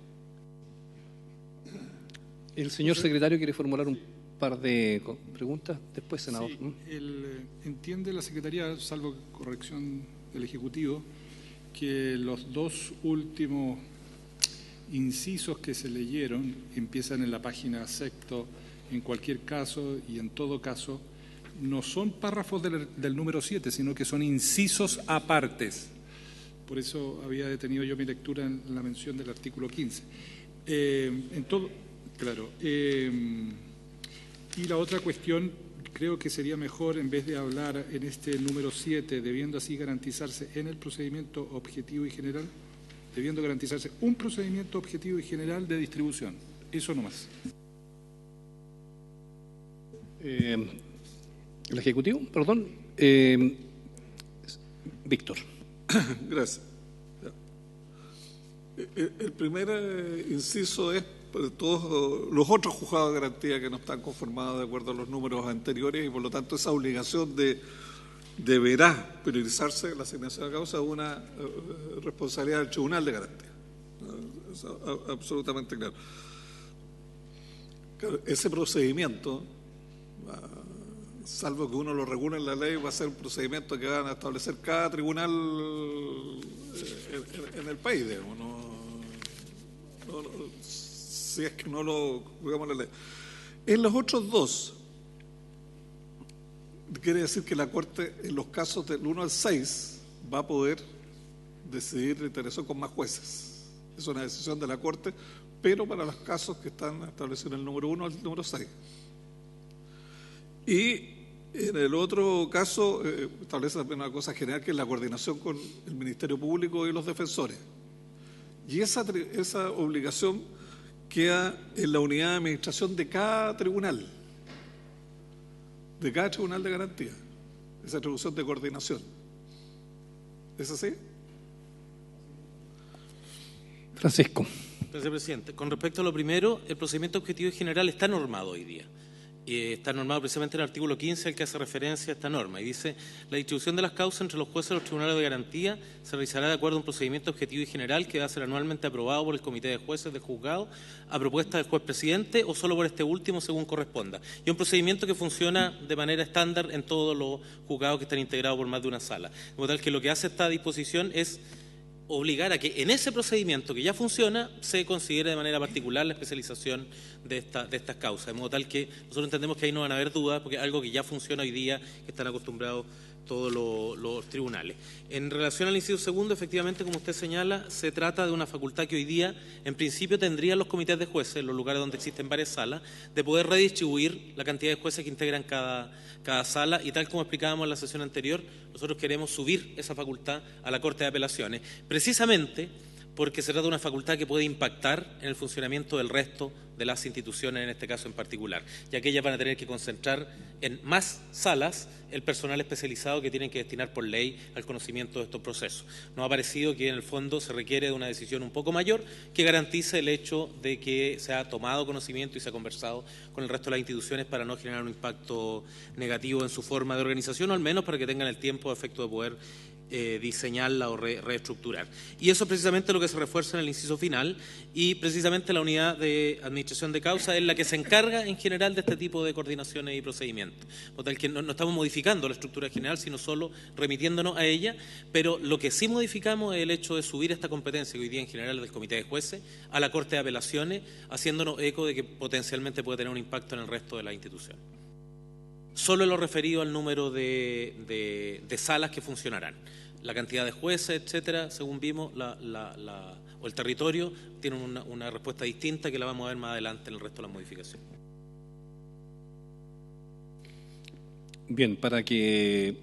El señor secretario quiere formular un par de preguntas. Después, senador.
Sí, entiende la Secretaría, salvo corrección del Ejecutivo, que los dos últimos incisos que se leyeron empiezan en la página sexto, en cualquier caso y en todo caso, no son párrafos del número 7, sino que son incisos apartes. Por eso había detenido yo mi lectura en la mención del artículo 15. Y la otra cuestión, creo que sería mejor, en vez de hablar en este número 7, debiendo así garantizarse en el procedimiento objetivo y general, debiendo garantizarse un procedimiento objetivo y general de distribución. Eso nomás.
El Ejecutivo, perdón. Víctor.
Gracias. El primer inciso es por todos los otros juzgados de garantía que no están conformados de acuerdo a los números anteriores y por lo tanto esa obligación de deberá priorizarse la asignación de causa una responsabilidad del Tribunal de Garantía. Eso, absolutamente claro. Claro, ese procedimiento, salvo que uno lo regule en la ley, va a ser un procedimiento que van a establecer cada tribunal en el país, digamos, si es que no lo jugamos en la ley. En los otros dos, quiere decir que la Corte, en los casos del 1 al 6, va a poder decidir la intervención con más jueces. Es una decisión de la Corte, pero para los casos que están establecidos en el número 1 al número 6. Y en el otro caso, establece también una cosa general, que es la coordinación con el Ministerio Público y los defensores. Y esa obligación queda en la unidad de administración de cada tribunal de garantía, esa atribución de coordinación. ¿Es así?
Francisco.
Gracias, presidente. Con respecto a lo primero, el procedimiento objetivo y general está normado hoy día. Está normado precisamente en el artículo 15 al que hace referencia a esta norma, y dice: la distribución de las causas entre los jueces de los tribunales de garantía se realizará de acuerdo a un procedimiento objetivo y general que va a ser anualmente aprobado por el Comité de Jueces de Juzgado a propuesta del juez presidente o solo por este último según corresponda. Y un procedimiento que funciona de manera estándar en todos los juzgados que están integrados por más de una sala. De modo tal que lo que hace esta disposición es obligar a que en ese procedimiento que ya funciona se considere de manera particular la especialización de estas causas, de modo tal que nosotros entendemos que ahí no van a haber dudas, porque es algo que ya funciona hoy día, que están acostumbrados todos los tribunales. En relación al inciso segundo, efectivamente, como usted señala, se trata de una facultad que hoy día, en principio, tendrían los comités de jueces, en los lugares donde existen varias salas, de poder redistribuir la cantidad de jueces que integran cada sala, y tal como explicábamos en la sesión anterior, nosotros queremos subir esa facultad a la Corte de Apelaciones, precisamente porque se trata de una facultad que puede impactar en el funcionamiento del resto de las instituciones, en este caso en particular, ya que ellas van a tener que concentrar en más salas el personal especializado que tienen que destinar por ley al conocimiento de estos procesos. Nos ha parecido que en el fondo se requiere de una decisión un poco mayor que garantice el hecho de que se ha tomado conocimiento y se ha conversado con el resto de las instituciones para no generar un impacto negativo en su forma de organización, o al menos para que tengan el tiempo a efecto de poder diseñarla o reestructurar. Y eso es precisamente lo que se refuerza en el inciso final, y precisamente la unidad de administración de causa es la que se encarga en general de este tipo de coordinaciones y procedimientos. Por tal que no estamos modificando la estructura general, sino solo remitiéndonos a ella, pero lo que sí modificamos es el hecho de subir esta competencia que hoy día en general es del Comité de Jueces a la Corte de Apelaciones, haciéndonos eco de que potencialmente puede tener un impacto en el resto de las instituciones. Solo en lo referido al número de salas que funcionarán. La cantidad de jueces, etcétera, según vimos, o el territorio, tienen una respuesta distinta que la vamos a ver más adelante en el resto de las modificaciones.
Bien, para que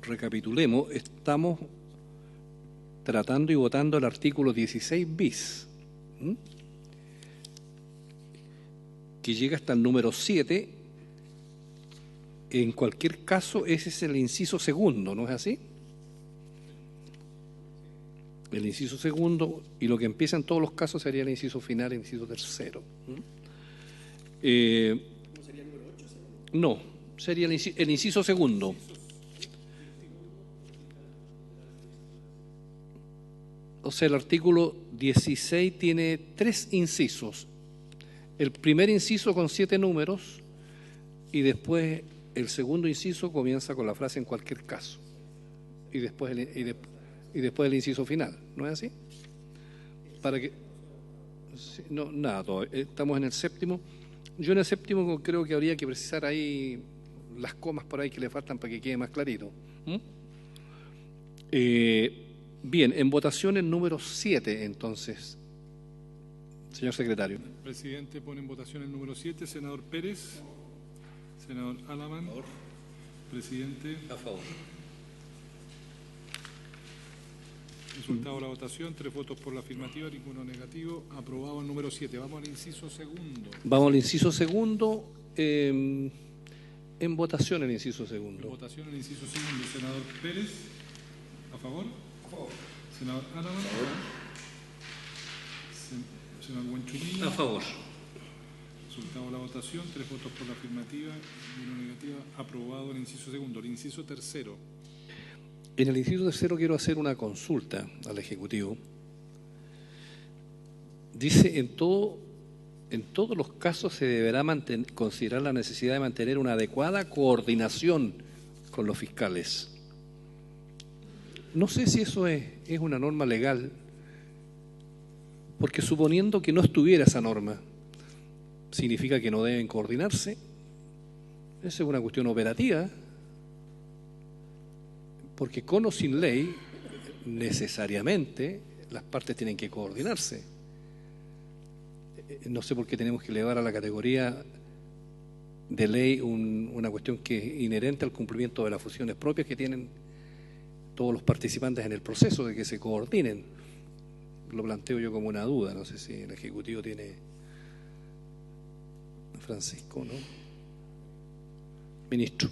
recapitulemos, estamos tratando y votando el artículo 16 bis. Que llega hasta el número 7, en cualquier caso ese es el inciso segundo, ¿no es así? El inciso segundo, y lo que empieza en todos los casos sería el inciso final, el inciso tercero. ¿No sería el número 8? No, sería el inciso segundo. O sea, el artículo 16 tiene 3 incisos. El primer inciso con 7 números, y después el segundo inciso comienza con la frase en cualquier caso, y después el inciso final, ¿no es así? Para que no, nada, estamos en el séptimo. Yo en el séptimo creo que habría que precisar ahí las comas por ahí que le faltan para que quede más clarito. Bien, en votación el número 7, entonces. Señor secretario.
Presidente, pone en votación el número 7, senador Pérez, senador Alamán. Presidente.
A favor.
Resultado de la votación: 3 votos por la afirmativa, ninguno negativo. Aprobado el número 7. Vamos al inciso segundo.
Vamos al inciso segundo. En votación el inciso segundo.
En votación el inciso segundo. Senador Pérez. ¿A favor? A favor. Senador Alamán. A favor. Senador Buenchumilla.
A favor.
Resultado de la votación, 3 votos por la afirmativa y 1 negativa. Aprobado el inciso segundo. El inciso tercero.
En el inciso tercero quiero hacer una consulta al Ejecutivo. Dice, en todos los casos se deberá considerar la necesidad de mantener una adecuada coordinación con los fiscales. No sé si eso es una norma legal, porque suponiendo que no estuviera esa norma, ¿significa que no deben coordinarse? Esa es una cuestión operativa, porque con o sin ley, necesariamente las partes tienen que coordinarse. No sé por qué tenemos que elevar a la categoría de ley una cuestión que es inherente al cumplimiento de las funciones propias que tienen todos los participantes en el proceso, de que se coordinen. Lo planteo yo como una duda, no sé si el Ejecutivo tiene... Francisco, ¿no? Ministro.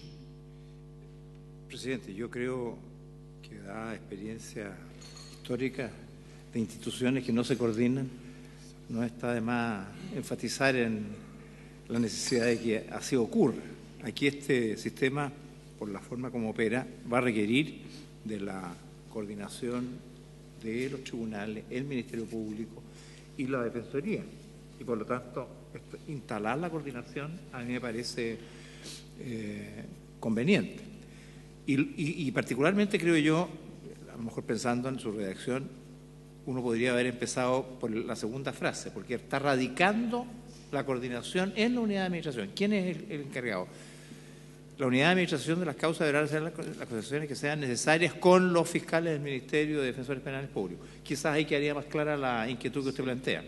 Presidente, yo creo que da experiencia histórica de instituciones que no se coordinan. No está de más enfatizar en la necesidad de que así ocurra. Aquí este sistema, por la forma como opera, va a requerir de la coordinación de los tribunales, el Ministerio Público y la Defensoría. Y por lo tanto, instalar la coordinación a mí me parece conveniente. Y particularmente creo yo, a lo mejor pensando en su redacción, uno podría haber empezado por la segunda frase, porque está radicando la coordinación en la unidad de administración. ¿Quién es el encargado? La unidad de administración de las causas deberá hacer las acusaciones que sean necesarias con los fiscales del Ministerio de Defensores Penales Públicos. Quizás ahí quedaría más clara la inquietud que usted plantea.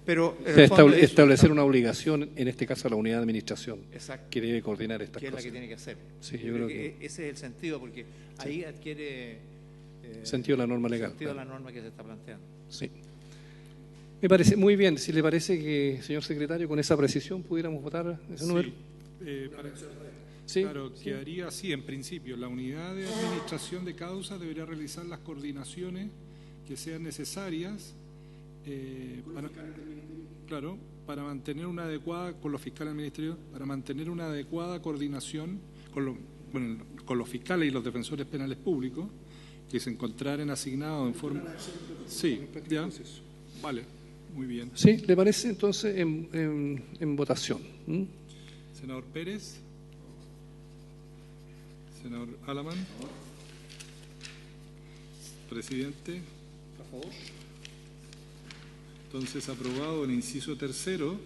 Pero
establecer una obligación, en este caso a la unidad de administración,
exacto,
que debe coordinar estas cosas.
Que es la que tiene que hacer.
Sí, yo creo que
ese es el sentido, porque ahí adquiere
sentido la norma legal.
Sentido la norma que se está planteando.
Sí. Me parece muy bien. Si le parece que, señor secretario, con esa precisión pudiéramos votar ese número.
Sí, claro, quedaría así en principio. La unidad de administración de causas debería realizar las coordinaciones que sean necesarias para mantener una adecuada, con los fiscales del Ministerio, para mantener una adecuada coordinación con los fiscales y los defensores penales públicos que se encontraran asignados en forma... Sí, ya. Vale, muy bien.
Sí, ¿le parece entonces en votación?
Senador Pérez. Senador Alamán. Presidente.
A favor.
Entonces, aprobado el inciso tercero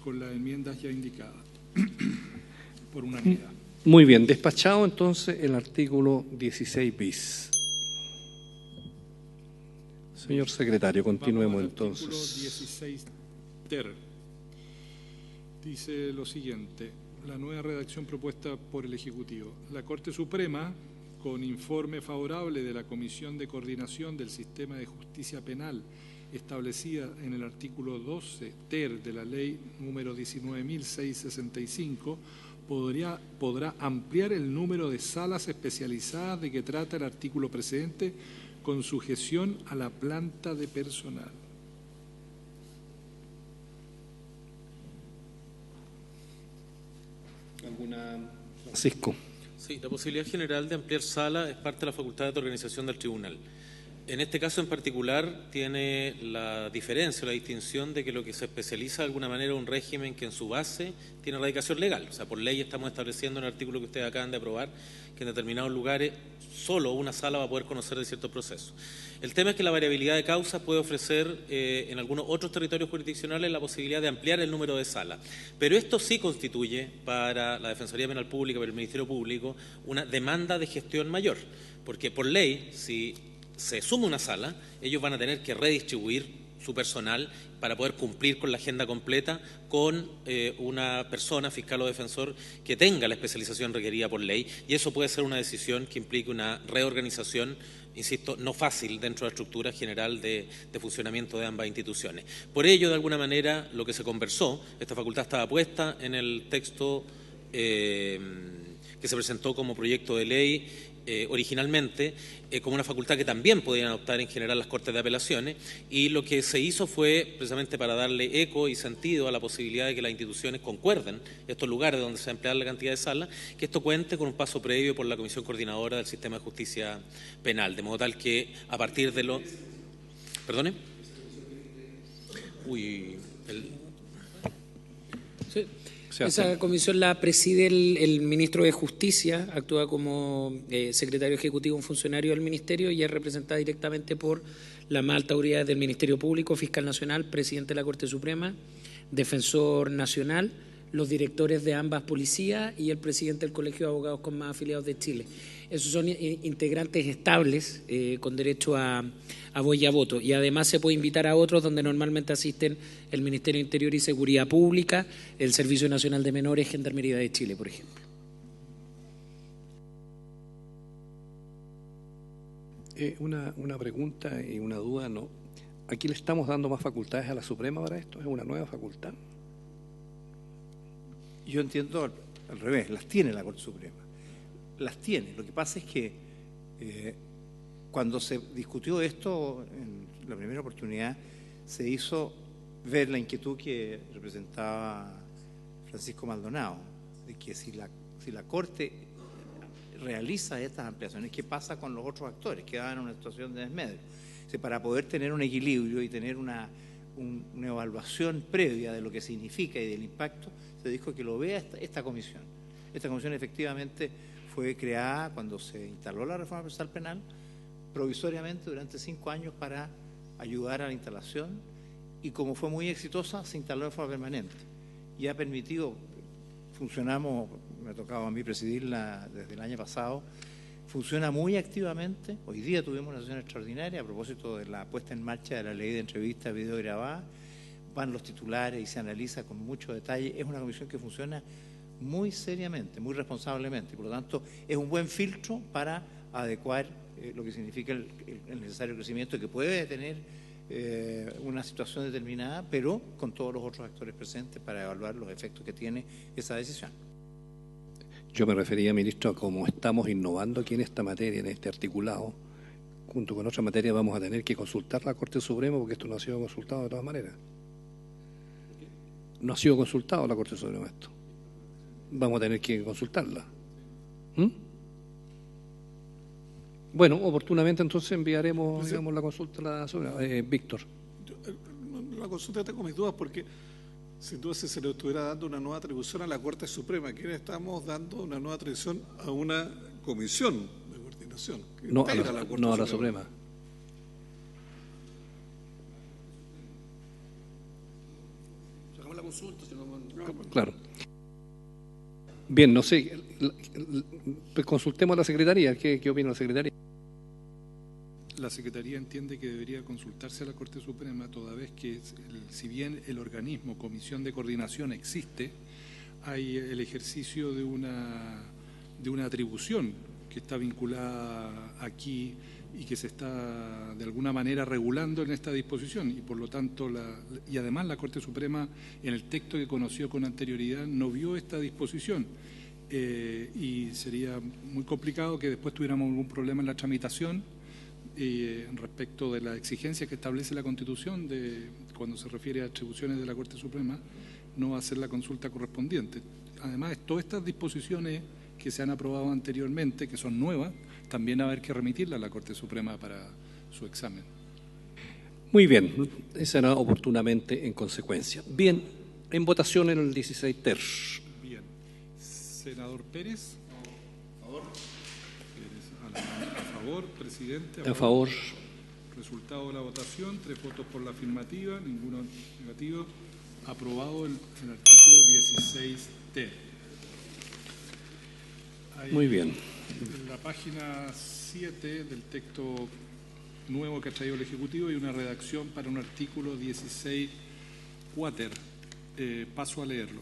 con las enmiendas ya indicadas por unanimidad.
Muy bien, despachado entonces el artículo 16 bis. Señor secretario, continuemos entonces.
Artículo 16 ter. Dice lo siguiente, la nueva redacción propuesta por el Ejecutivo. La Corte Suprema, con informe favorable de la Comisión de Coordinación del Sistema de Justicia Penal establecida en el artículo 12 ter de la Ley número 19.665, podrá ampliar el número de salas especializadas de que trata el artículo precedente con sujeción a la planta de personal.
Francisco.
Sí, la posibilidad general de ampliar sala es parte de la facultad de organización del tribunal. En este caso en particular tiene la diferencia o la distinción de que lo que se especializa de alguna manera es un régimen que en su base tiene radicación legal. O sea, por ley estamos estableciendo en el artículo que ustedes acaban de aprobar que en determinados lugares solo una sala va a poder conocer de ciertos procesos. El tema es que la variabilidad de causas puede ofrecer en algunos otros territorios jurisdiccionales la posibilidad de ampliar el número de salas. Pero esto sí constituye para la Defensoría Penal Pública, para el Ministerio Público, una demanda de gestión mayor. Porque por ley, si se suma una sala, ellos van a tener que redistribuir su personal para poder cumplir con la agenda completa con una persona, fiscal o defensor, que tenga la especialización requerida por ley, y eso puede ser una decisión que implique una reorganización, insisto, no fácil dentro de la estructura general de funcionamiento de ambas instituciones. Por ello, de alguna manera, lo que se conversó, esta facultad estaba puesta en el texto que se presentó como proyecto de ley originalmente como una facultad que también podían adoptar en general las Cortes de Apelaciones, y lo que se hizo fue precisamente para darle eco y sentido a la posibilidad de que las instituciones concuerden, estos lugares donde se va a emplear la cantidad de salas, que esto cuente con un paso previo por la Comisión Coordinadora del Sistema de Justicia Penal, de modo tal que a partir de lo... ¿Perdone?
Sí. Esa comisión la preside el ministro de Justicia, actúa como secretario ejecutivo, un funcionario del ministerio, y es representada directamente por la más alta autoridad del Ministerio Público, Fiscal Nacional, presidente de la Corte Suprema, Defensor Nacional, los directores de ambas policías y el presidente del Colegio de Abogados con más afiliados de Chile. Esos son integrantes estables con derecho a voz y a voto. Y además se puede invitar a otros, donde normalmente asisten el Ministerio de Interior y Seguridad Pública, el Servicio Nacional de Menores, Gendarmería de Chile, por ejemplo.
Una pregunta y una duda, ¿no? ¿Aquí le estamos dando más facultades a la Suprema para esto? ¿Es una nueva facultad?
Yo entiendo al revés, las tiene la Corte Suprema. Las tiene. Lo que pasa es que cuando se discutió esto en la primera oportunidad, se hizo ver la inquietud que representaba Francisco Maldonado, de que si la Corte realiza estas ampliaciones, ¿qué pasa con los otros actores que van en una situación de desmedro? O sea, para poder tener un equilibrio y tener una evaluación previa de lo que significa y del impacto, se dijo que lo vea esta comisión. Esta comisión efectivamente fue creada cuando se instaló la reforma procesal penal, provisoriamente durante 5 años para ayudar a la instalación, y como fue muy exitosa, se instaló de forma permanente y ha permitido, funcionamos, me ha tocado a mí presidirla desde el año pasado, funciona muy activamente. Hoy día tuvimos una sesión extraordinaria a propósito de la puesta en marcha de la ley de entrevistas video grabada. Van los titulares y se analiza con mucho detalle. Es una comisión que funciona muy seriamente, muy responsablemente, y por lo tanto es un buen filtro para adecuar lo que significa el necesario crecimiento que puede tener una situación determinada, pero con todos los otros actores presentes para evaluar los efectos que tiene esa decisión.
Yo me refería, ministro, a cómo estamos innovando aquí en esta materia, en este articulado, junto con otra materia vamos a tener que consultar la Corte Suprema, porque esto no ha sido consultado de todas maneras. No ha sido consultado la Corte Suprema esto. Vamos a tener que consultarla. Bueno, oportunamente entonces enviaremos, digamos, la consulta a la Suprema. Víctor.
La consulta tengo mis dudas porque sin duda si se le estuviera dando una nueva atribución a la Corte Suprema, aquí le estamos dando una nueva atribución a una comisión de coordinación.
No, a la Suprema.
Sacamos la consulta, si no...
Claro. Bien, no sé, pues consultemos a la Secretaría. ¿Qué opina la Secretaría?
La Secretaría entiende que debería consultarse a la Corte Suprema, toda vez que, si bien el organismo, Comisión de Coordinación, existe, hay el ejercicio de una atribución que está vinculada aquí y que se está de alguna manera regulando en esta disposición, y por lo tanto y además la Corte Suprema en el texto que conoció con anterioridad no vio esta disposición, y sería muy complicado que después tuviéramos algún problema en la tramitación respecto de las exigencias que establece la Constitución cuando se refiere a atribuciones de la Corte Suprema, no hacer la consulta correspondiente. Además, todas estas disposiciones que se han aprobado anteriormente, que son nuevas, también haber que remitirla a la Corte Suprema para su examen.
Muy bien, esa era oportunamente en consecuencia. Bien, en votación en el 16 ter.
Bien. Senador Pérez. A favor. A favor, presidente.
A favor.
Resultado de la votación, 3 votos por la afirmativa, ninguno negativo. Aprobado el artículo 16 ter.
Muy bien.
En la página 7 del texto nuevo que ha traído el Ejecutivo hay una redacción para un artículo 16 quater. Paso a leerlo.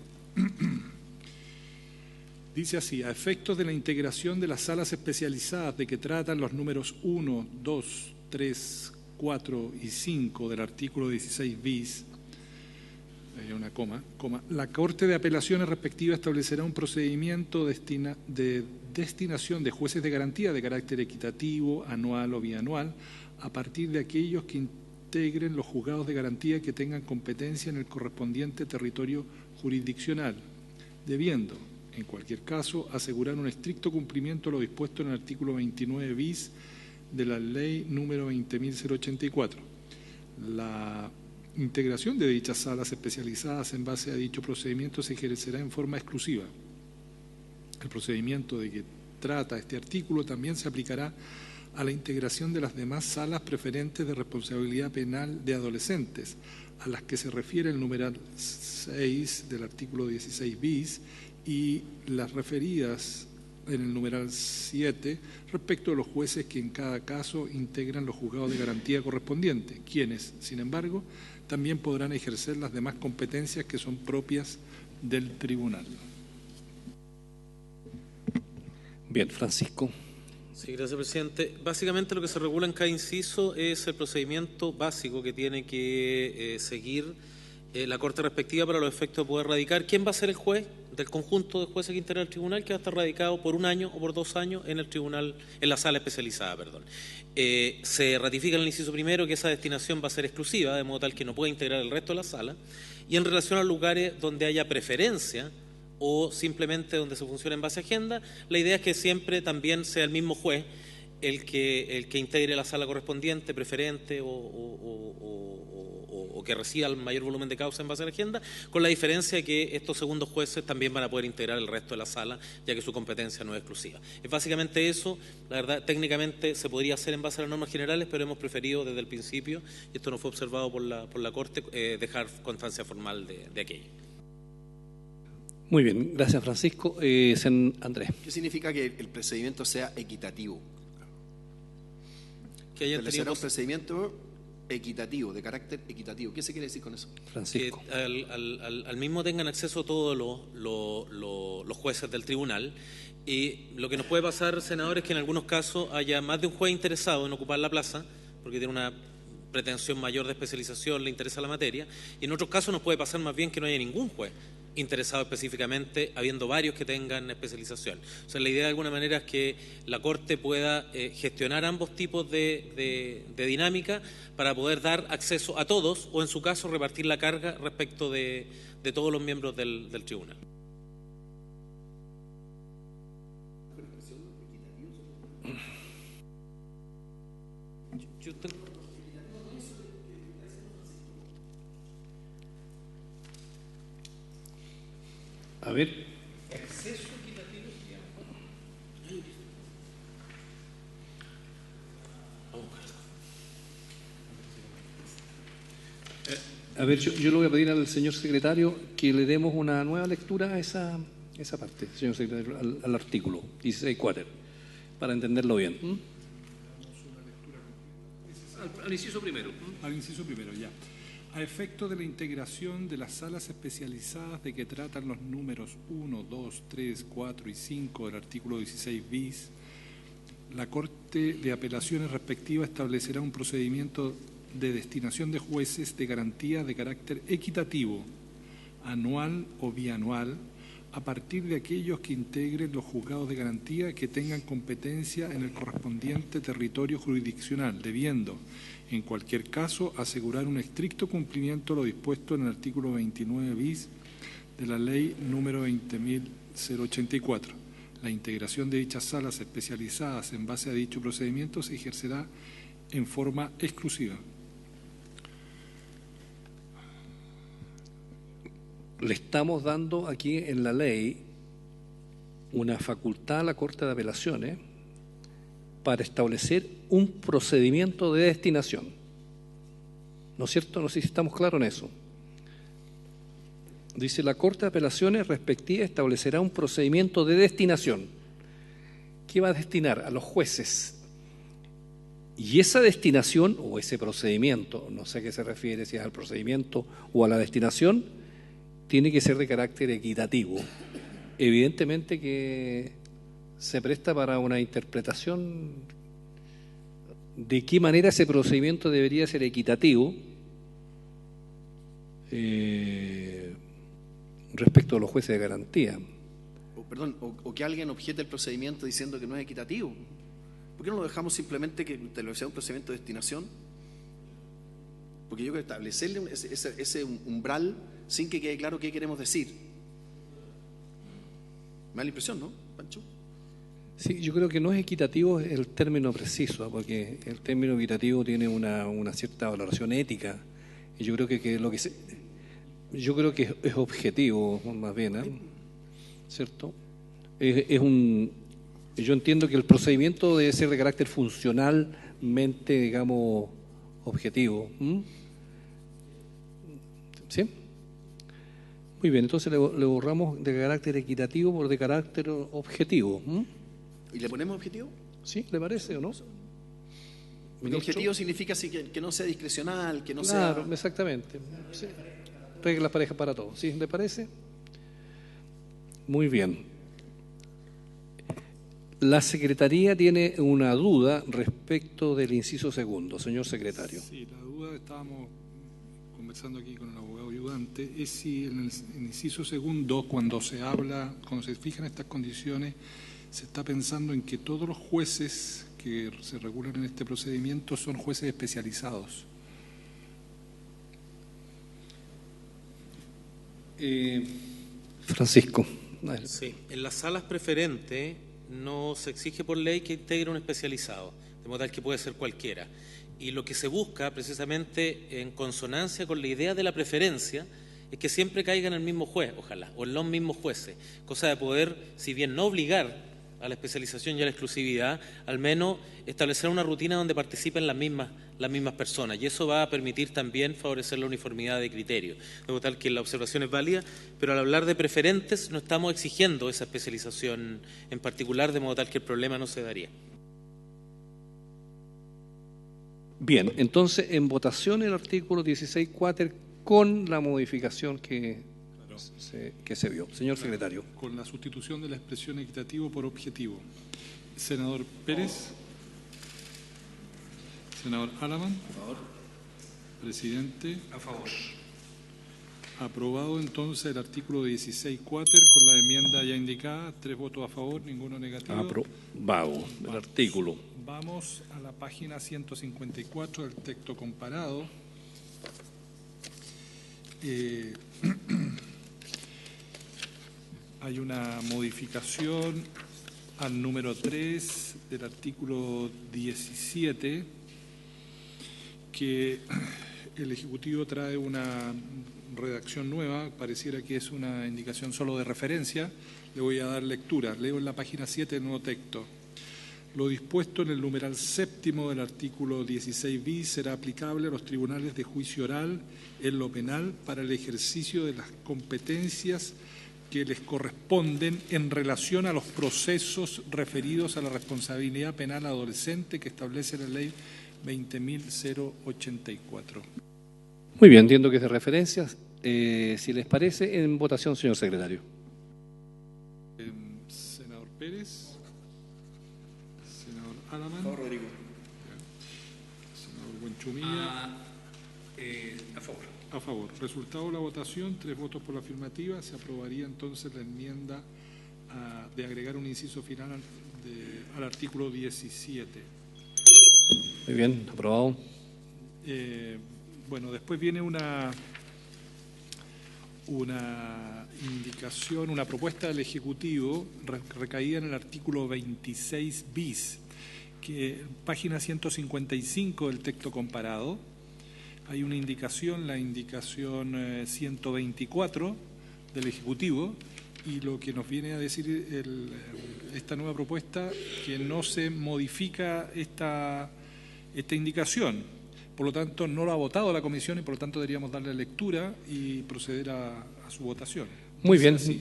Dice así: a efectos de la integración de las salas especializadas de que tratan los números 1, 2, 3, 4 y 5 del artículo 16 bis, hay una coma, la Corte de Apelaciones respectiva establecerá un procedimiento de destinación de jueces de garantía de carácter equitativo, anual o bianual, a partir de aquellos que integren los juzgados de garantía que tengan competencia en el correspondiente territorio jurisdiccional, debiendo, en cualquier caso, asegurar un estricto cumplimiento de lo dispuesto en el artículo 29 bis de la Ley número 20.084. La integración de dichas salas especializadas en base a dicho procedimiento se ejercerá en forma exclusiva. El procedimiento de que trata este artículo también se aplicará a la integración de las demás salas preferentes de responsabilidad penal de adolescentes, a las que se refiere el numeral 6 del artículo 16 bis y las referidas en el numeral 7 respecto de los jueces que en cada caso integran los juzgados de garantía correspondientes, quienes, sin embargo, también podrán ejercer las demás competencias que son propias del tribunal.
Bien, Francisco.
Sí, gracias, presidente. Básicamente lo que se regula en cada inciso es el procedimiento básico que tiene que seguir la Corte respectiva para los efectos de poder radicar. ¿Quién va a ser el juez del conjunto de jueces que integran el tribunal? Que va a estar radicado por 1 año o por 2 años en el tribunal, en la sala especializada, perdón. Se ratifica en el inciso primero que esa destinación va a ser exclusiva, de modo tal que no puede integrar el resto de la sala. Y en relación a lugares donde haya preferencia o simplemente donde se funcione en base a agenda, la idea es que siempre también sea el mismo juez el que integre la sala correspondiente, preferente o que reciba el mayor volumen de causa en base a la agenda, con la diferencia de que estos segundos jueces también van a poder integrar el resto de la sala, ya que su competencia no es exclusiva. Es básicamente eso. La verdad, técnicamente se podría hacer en base a las normas generales, pero hemos preferido desde el principio, y esto no fue observado por la Corte, dejar constancia formal de aquello.
Muy bien, gracias, Francisco. Andrés.
¿Qué significa que el procedimiento sea equitativo?
Que hayan
Será un procedimiento equitativo, de carácter equitativo. ¿Qué se quiere decir con eso?
Francisco.
Que al mismo tengan acceso todos los jueces del tribunal. Y lo que nos puede pasar, senadores, es que en algunos casos haya más de un juez interesado en ocupar la plaza, porque tiene una pretensión mayor de especialización, le interesa la materia, y en otros casos nos puede pasar más bien que no haya ningún juez interesado específicamente, habiendo varios que tengan especialización. O sea, la idea de alguna manera es que la Corte pueda gestionar ambos tipos de dinámica para poder dar acceso a todos, o en su caso repartir la carga respecto de todos los miembros del tribunal.
A ver.
Acceso equitativo.
A ver, yo le voy a pedir al señor secretario que le demos una nueva lectura a esa parte, señor secretario, al artículo 16.4, para entenderlo bien. Al inciso primero.
Al inciso primero, ya. A efecto de la integración de las salas especializadas de que tratan los números 1, 2, 3, 4 y 5 del artículo 16 bis, la Corte de Apelaciones respectiva establecerá un procedimiento de destinación de jueces de garantía de carácter equitativo, anual o bianual, a partir de aquellos que integren los juzgados de garantía que tengan competencia en el correspondiente territorio jurisdiccional, debiendo, en cualquier caso, asegurar un estricto cumplimiento de lo dispuesto en el artículo 29 bis de la Ley número 20.084. La integración de dichas salas especializadas en base a dicho procedimiento se ejercerá en forma exclusiva.
Le estamos dando aquí en la ley una facultad a la Corte de Apelaciones para establecer un procedimiento de destinación. ¿No es cierto? No sé si estamos claros en eso. Dice, la Corte de Apelaciones respectiva establecerá un procedimiento de destinación. ¿Qué va a destinar? A los jueces. Y esa destinación, o ese procedimiento, no sé a qué se refiere, si es al procedimiento o a la destinación, tiene que ser de carácter equitativo. Evidentemente que se presta para una interpretación de qué manera ese procedimiento debería ser equitativo. respecto a los jueces de garantía.
O que alguien objete el procedimiento diciendo que no es equitativo. ¿Por qué no lo dejamos simplemente que sea un procedimiento de destinación? Porque yo creo que establecerle ese umbral sin que quede claro qué queremos decir. Me da la impresión, ¿no, Pancho?
Sí, yo creo que no es equitativo el término preciso, porque el término equitativo tiene una cierta valoración ética, y yo creo que yo creo que es objetivo, más bien, ¿eh? ¿Cierto? Yo entiendo que el procedimiento debe ser de carácter funcionalmente, digamos, objetivo. ¿Sí? Muy bien, entonces le borramos de carácter equitativo por de carácter objetivo.
¿Y le ponemos objetivo?
¿Sí? ¿Le parece o no?
Porque objetivo significa así que no sea discrecional, que no
claro,
sea...
exactamente. Sí. Reglas parejas para todos. ¿Sí? ¿Le parece? Muy bien. La Secretaría tiene una duda respecto del inciso segundo, señor secretario.
Sí, la duda, estábamos conversando aquí con el abogado ayudante, es si en el inciso segundo, cuando se fijan estas condiciones, se está pensando en que todos los jueces que se regulan en este procedimiento son jueces especializados.
Francisco.
Sí, en las salas preferentes no se exige por ley que integre un especializado, de modo tal que puede ser cualquiera. Y lo que se busca, precisamente en consonancia con la idea de la preferencia, es que siempre caiga en el mismo juez, ojalá, o en los mismos jueces, cosa de poder, si bien no obligar a la especialización y a la exclusividad, al menos establecer una rutina donde participen las mismas personas, y eso va a permitir también favorecer la uniformidad de criterio, de modo tal que la observación es válida, pero al hablar de preferentes no estamos exigiendo esa especialización en particular, de modo tal que el problema no se daría.
Bien, entonces en votación el artículo 16 cuáter con la modificación que se vio. Señor secretario.
Con la sustitución de la expresión equitativo por objetivo. Senador Pérez. Senador Alaman. A favor. Presidente.
A favor.
Aprobado entonces el artículo 16 cuáter con la enmienda ya indicada. 3 votos a favor, ninguno negativo.
Aprobado el artículo.
Vamos a la página 154 del texto comparado. Hay una modificación al número 3 del artículo 17, que el Ejecutivo trae una redacción nueva, pareciera que es una indicación solo de referencia. Le voy a dar lectura. Leo en la página 7 del nuevo texto. Lo dispuesto en el numeral séptimo del artículo 16 bis será aplicable a los tribunales de juicio oral en lo penal para el ejercicio de las competencias que les corresponden en relación a los procesos referidos a la responsabilidad penal adolescente que establece la ley 20.084.
Muy bien, entiendo que es de referencias. Si les parece, en votación, señor secretario.
Senador Pérez. Senador Alaman.
Por favor, Rodrigo.
Senador Buenchumilla.
A favor.
A favor. Resultado de la votación, 3 votos por la afirmativa. Se aprobaría entonces la enmienda de agregar un inciso final al artículo 17.
Muy bien, aprobado.
Bueno, después viene una indicación, una propuesta del Ejecutivo recaída en el artículo 26 bis, que página 155 del texto comparado. Hay una indicación, la indicación 124 del Ejecutivo, y lo que nos viene a decir esta nueva propuesta, que no se modifica esta indicación. Por lo tanto, no lo ha votado la comisión y por lo tanto deberíamos darle lectura y proceder a su votación.
Muy bien.
Sí.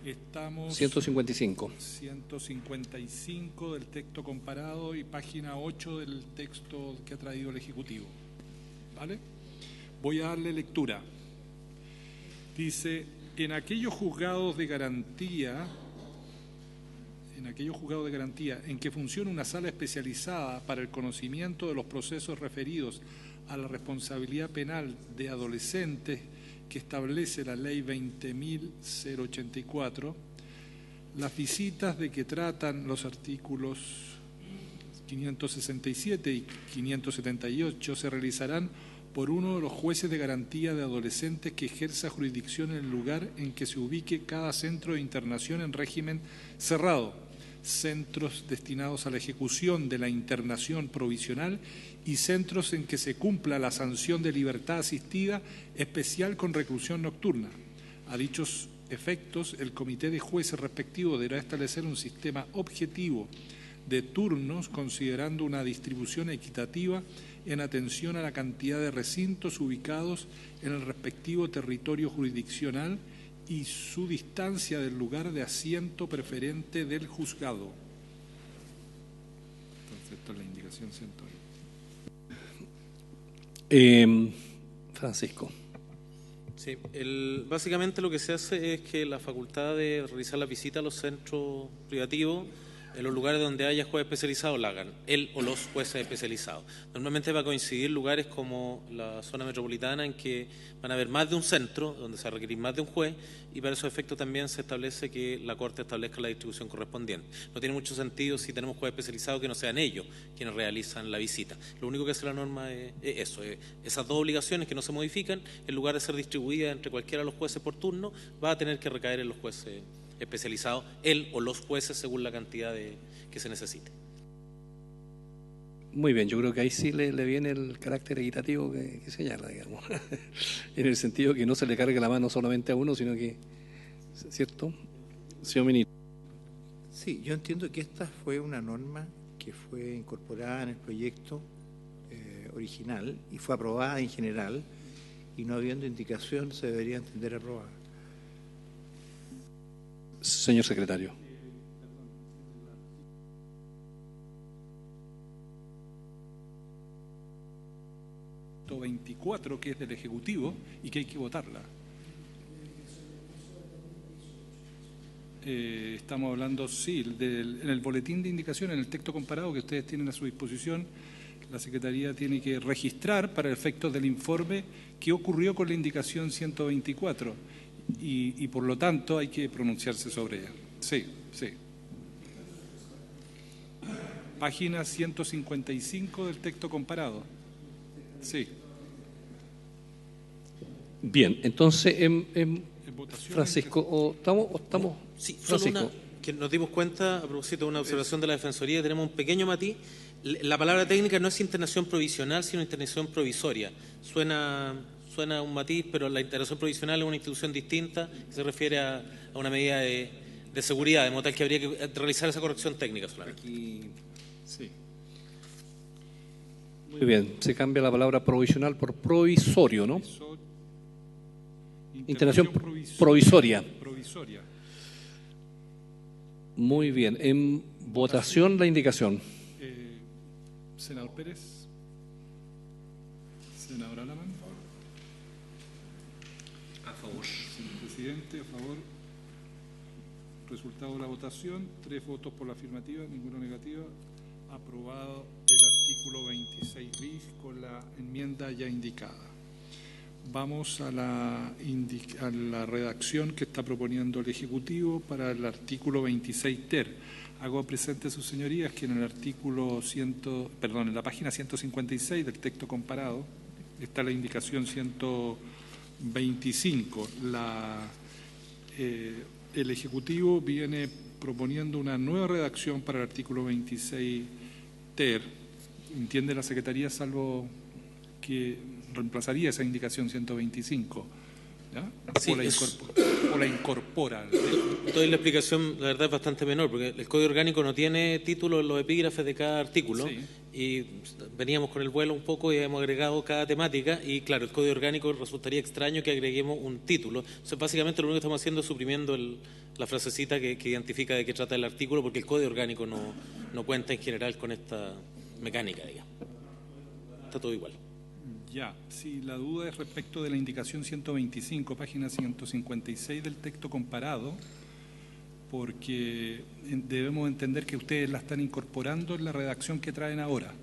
Estamos
155.
155 del texto comparado y página 8 del texto que ha traído el Ejecutivo. ¿Vale? Voy a darle lectura. Dice, en aquellos juzgados de garantía en que funciona una sala especializada para el conocimiento de los procesos referidos a la responsabilidad penal de adolescentes que establece la Ley 20.084, las visitas de que tratan los artículos 567 y 578 se realizarán por uno de los jueces de garantía de adolescentes que ejerza jurisdicción en el lugar en que se ubique cada centro de internación en régimen cerrado, centros destinados a la ejecución de la internación provisional y centros en que se cumpla la sanción de libertad asistida especial con reclusión nocturna. A dichos efectos, el comité de jueces respectivo deberá establecer un sistema objetivo de turnos considerando una distribución equitativa en atención a la cantidad de recintos ubicados en el respectivo territorio jurisdiccional y su distancia del lugar de asiento preferente del juzgado. Entonces, esto es la indicación 101.
Francisco.
Sí, básicamente lo que se hace es que la facultad de realizar la visita a los centros privativos en los lugares donde haya jueces especializados la hagan, él o los jueces especializados. Normalmente va a coincidir lugares como la zona metropolitana en que van a haber más de un centro, donde se va a requerir más de un juez, y para esos efectos también se establece que la Corte establezca la distribución correspondiente. No tiene mucho sentido si tenemos jueces especializados que no sean ellos quienes realizan la visita. Lo único que hace la norma es eso, esas dos obligaciones que no se modifican, en lugar de ser distribuidas entre cualquiera de los jueces por turno, va a tener que recaer en los jueces especializado, él o los jueces según la cantidad que se necesite.
Muy bien, yo creo que ahí sí le viene el carácter equitativo que señala, digamos, en el sentido que no se le cargue la mano solamente a uno, sino que, ¿cierto? Señor ministro.
Sí, yo entiendo que esta fue una norma que fue incorporada en el proyecto original y fue aprobada en general, y no habiendo indicación se debería entender aprobada.
Señor secretario.
24, que es del Ejecutivo y que hay que votarla. Estamos hablando, sí, en el boletín de indicación, en el texto comparado que ustedes tienen a su disposición, la Secretaría tiene que registrar para efectos del informe qué ocurrió con la indicación 124 y por lo tanto hay que pronunciarse sobre ella. Sí, sí. Página 155 del texto comparado. Sí.
Bien, entonces, Francisco, ¿estamos?
Sí,
Francisco.
solo que nos dimos cuenta, a propósito de una observación de la Defensoría, tenemos un pequeño matiz. La palabra técnica no es internación provisional, sino internación provisoria. Suena un matiz, pero la internación provisional es una institución distinta que se refiere a una medida de seguridad, de modo tal que habría que realizar esa corrección técnica solamente.
Aquí, sí.
Muy bien, se cambia la palabra provisional por provisorio, ¿no? Internación provisoria.
Provisoria.
Muy bien, en votación la indicación.
Senador Pérez. Senador Alaman.
A favor.
Señor presidente, a favor. Resultado de la votación, 3 votos por la afirmativa, ninguno negativa. Aprobado el artículo 26 bis con la enmienda ya indicada. Vamos a la redacción que está proponiendo el Ejecutivo para el artículo 26 ter. Hago presente a sus señorías que en el artículo en la página 156 del texto comparado está la indicación 125. El Ejecutivo viene proponiendo una nueva redacción para el artículo 26 ter. ¿Entiende la Secretaría, salvo que reemplazaría esa indicación 125? ¿Ya?
Sí,
o la incorpora.
Doy la explicación, la verdad es bastante menor, porque el Código Orgánico no tiene títulos en los epígrafes de cada artículo,
sí.
Y veníamos con el vuelo un poco y hemos agregado cada temática, y claro, el Código Orgánico resultaría extraño que agreguemos un título. Entonces, básicamente lo único que estamos haciendo es suprimiendo la frasecita que identifica de qué trata el artículo, porque el Código Orgánico no cuenta en general con esta mecánica, digamos. Está todo igual.
Ya, si la duda es respecto de la indicación 125, página 156 del texto comparado, porque debemos entender que ustedes la están incorporando en la redacción que traen ahora.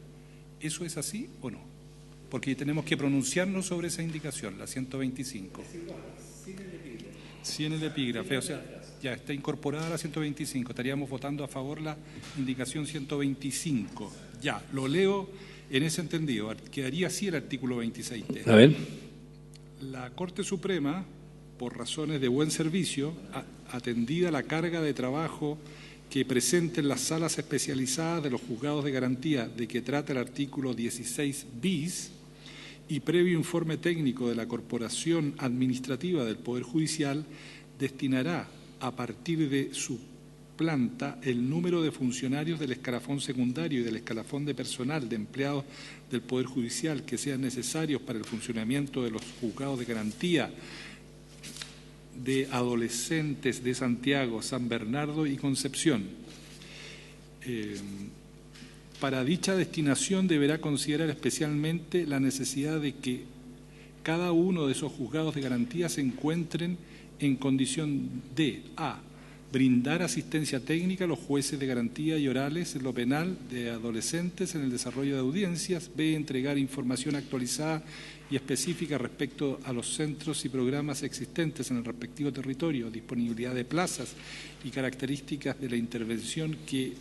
¿Eso es así o no? porque tenemos que pronunciarnos sobre esa indicación, la 125. Sin el epígrafe, o sea, ya está incorporada la 125. Estaríamos votando a favor la indicación 125. Ya, lo leo en ese entendido. Quedaría así el artículo 26T.
A ver.
La Corte Suprema, por razones de buen servicio, atendida la carga de trabajo que presenten las salas especializadas de los juzgados de garantía de que trata el artículo 16 bis, y previo informe técnico de la Corporación Administrativa del Poder Judicial, destinará a partir de su planta el número de funcionarios del escalafón secundario y del escalafón de personal de empleados del Poder Judicial que sean necesarios para el funcionamiento de los juzgados de garantía de adolescentes de Santiago, San Bernardo y Concepción. Para dicha destinación deberá considerar especialmente la necesidad de que cada uno de esos juzgados de garantía se encuentren en condición de a. brindar asistencia técnica a los jueces de garantía y orales en lo penal de adolescentes en el desarrollo de audiencias, b. entregar información actualizada y específica respecto a los centros y programas existentes en el respectivo territorio, disponibilidad de plazas y características de la intervención que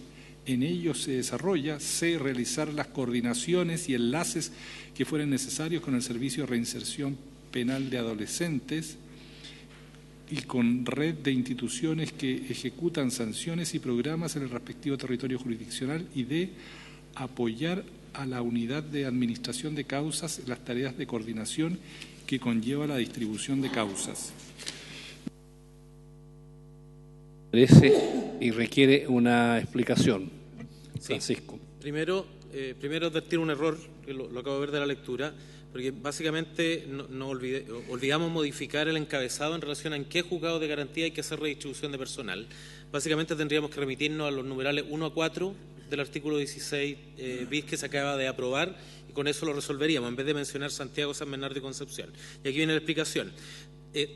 en ellos se desarrolla, c. realizar las coordinaciones y enlaces que fueren necesarios con el Servicio de Reinserción Penal de Adolescentes y con red de instituciones que ejecutan sanciones y programas en el respectivo territorio jurisdiccional, y d. apoyar a la unidad de administración de causas en las tareas de coordinación que conlleva la distribución de causas.
Parece y requiere una explicación. Francisco.
Primero advertir un error, que lo acabo de ver de la lectura, porque básicamente olvidamos modificar el encabezado en relación a en qué juzgado de garantía hay que hacer redistribución de personal. Básicamente tendríamos que remitirnos a los numerales 1 a 4 del artículo 16 bis que se acaba de aprobar, y con eso lo resolveríamos, en vez de mencionar Santiago, San Bernardo y Concepción. Y aquí viene la explicación.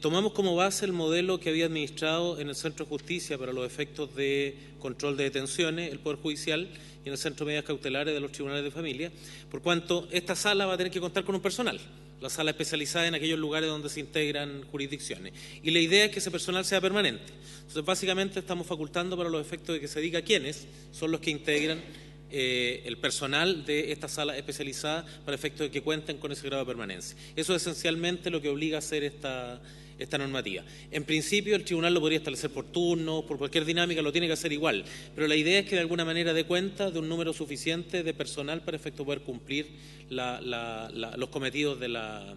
Tomamos como base el modelo que había administrado en el Centro de Justicia para los efectos de control de detenciones, el Poder Judicial, y en el Centro de Medidas Cautelares de los Tribunales de Familia, por cuanto esta sala va a tener que contar con un personal, la sala especializada en aquellos lugares donde se integran jurisdicciones. Y la idea es que ese personal sea permanente. Entonces, básicamente estamos facultando para los efectos de que se diga quiénes son los que integran el personal de esta sala especializada para efectos de que cuenten con ese grado de permanencia. Eso es esencialmente lo que obliga a hacer esta normativa. En principio el tribunal lo podría establecer por turno, por cualquier dinámica, lo tiene que hacer igual, pero la idea es que de alguna manera dé cuenta de un número suficiente de personal para efecto de poder cumplir los cometidos de la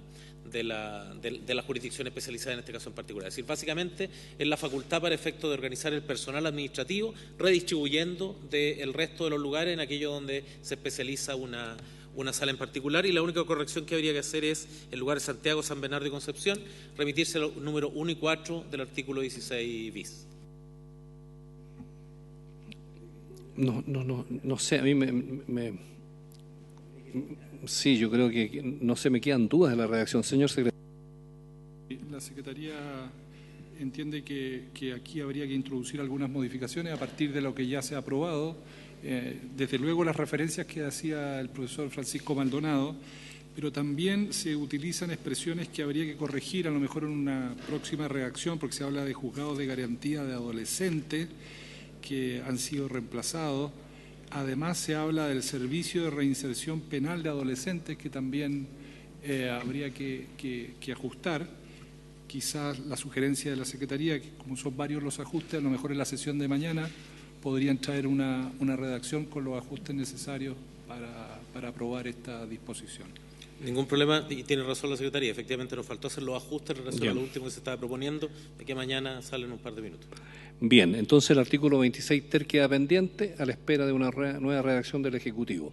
jurisdicción especializada en este caso en particular. Es decir, básicamente es la facultad para efecto de organizar el personal administrativo, redistribuyendo del resto de los lugares en aquello donde se especializa una sala en particular, y la única corrección que habría que hacer es, en lugar de Santiago, San Bernardo y Concepción, remitirse a los números 1 y 4 del artículo 16 bis.
No sé, a mí sí, yo creo que no se me quedan dudas de la redacción, señor secretario.
La Secretaría entiende que aquí habría que introducir algunas modificaciones a partir de lo que ya se ha aprobado. Desde luego las referencias que hacía el profesor Francisco Maldonado, pero también se utilizan expresiones que habría que corregir a lo mejor en una próxima redacción, porque se habla de juzgados de garantía de adolescentes que han sido reemplazados. Además se habla del servicio de reinserción penal de adolescentes, que también habría que ajustar. Quizás la sugerencia de la Secretaría, que como son varios los ajustes, a lo mejor en la sesión de mañana podrían traer una redacción con los ajustes necesarios para aprobar esta disposición.
Ningún problema, y tiene razón la Secretaría. Efectivamente nos faltó hacer los ajustes en relación a lo último que se estaba proponiendo, de que mañana salen un par de minutos.
Bien, entonces el artículo 26 ter queda pendiente a la espera de una nueva redacción del Ejecutivo.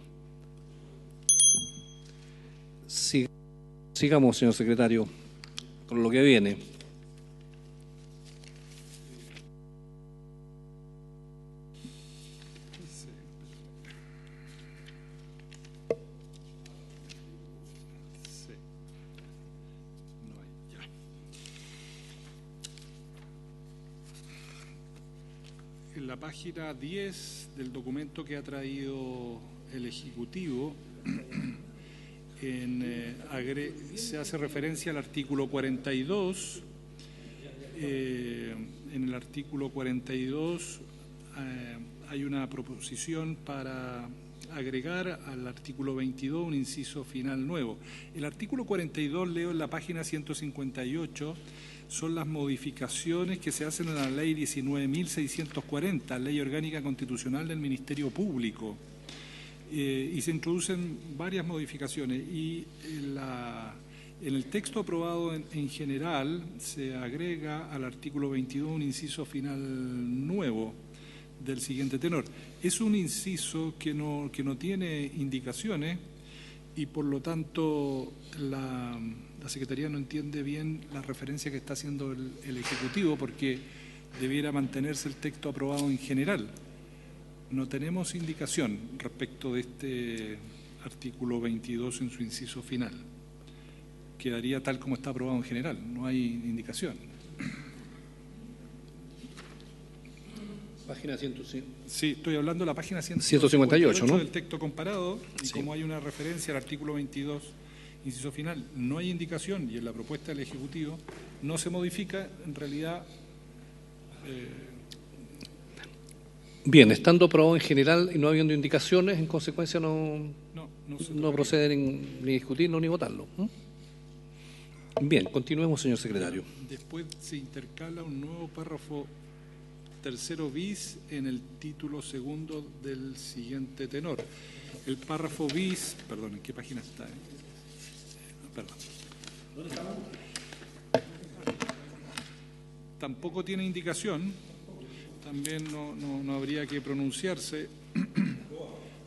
Sigamos, señor secretario, con lo que viene.
En la página 10 del documento que ha traído el Ejecutivo, se hace referencia al artículo 42. En el artículo 42 hay una proposición para agregar al artículo 22 un inciso final nuevo. El artículo 42, leo en la página 158, son las modificaciones que se hacen en la ley 19.640, Ley Orgánica Constitucional del Ministerio Público. Y se introducen varias modificaciones y en el texto aprobado en general se agrega al artículo 22 un inciso final nuevo del siguiente tenor. Es un inciso que no tiene indicaciones y por lo tanto la Secretaría no entiende bien la referencia que está haciendo el Ejecutivo, porque debiera mantenerse el texto aprobado en general. No tenemos indicación respecto de este artículo 22 en su inciso final. Quedaría tal como está aprobado en general, no hay indicación.
Página 105.
Sí, estoy hablando de la página
158, ¿no?
Del texto comparado, y
sí.
Como hay una referencia al artículo 22, inciso final, no hay indicación, y en la propuesta del Ejecutivo no se modifica, en realidad...
Bien, estando aprobado en general y no habiendo indicaciones, en consecuencia no proceden ni discutirlo ni votarlo. Bien, continuemos, señor secretario.
Después se intercala un nuevo párrafo tercero bis en el título segundo del siguiente tenor. El párrafo bis, perdón, ¿en qué página está? Perdón. ¿Dónde estamos? Tampoco tiene indicación, también no habría que pronunciarse.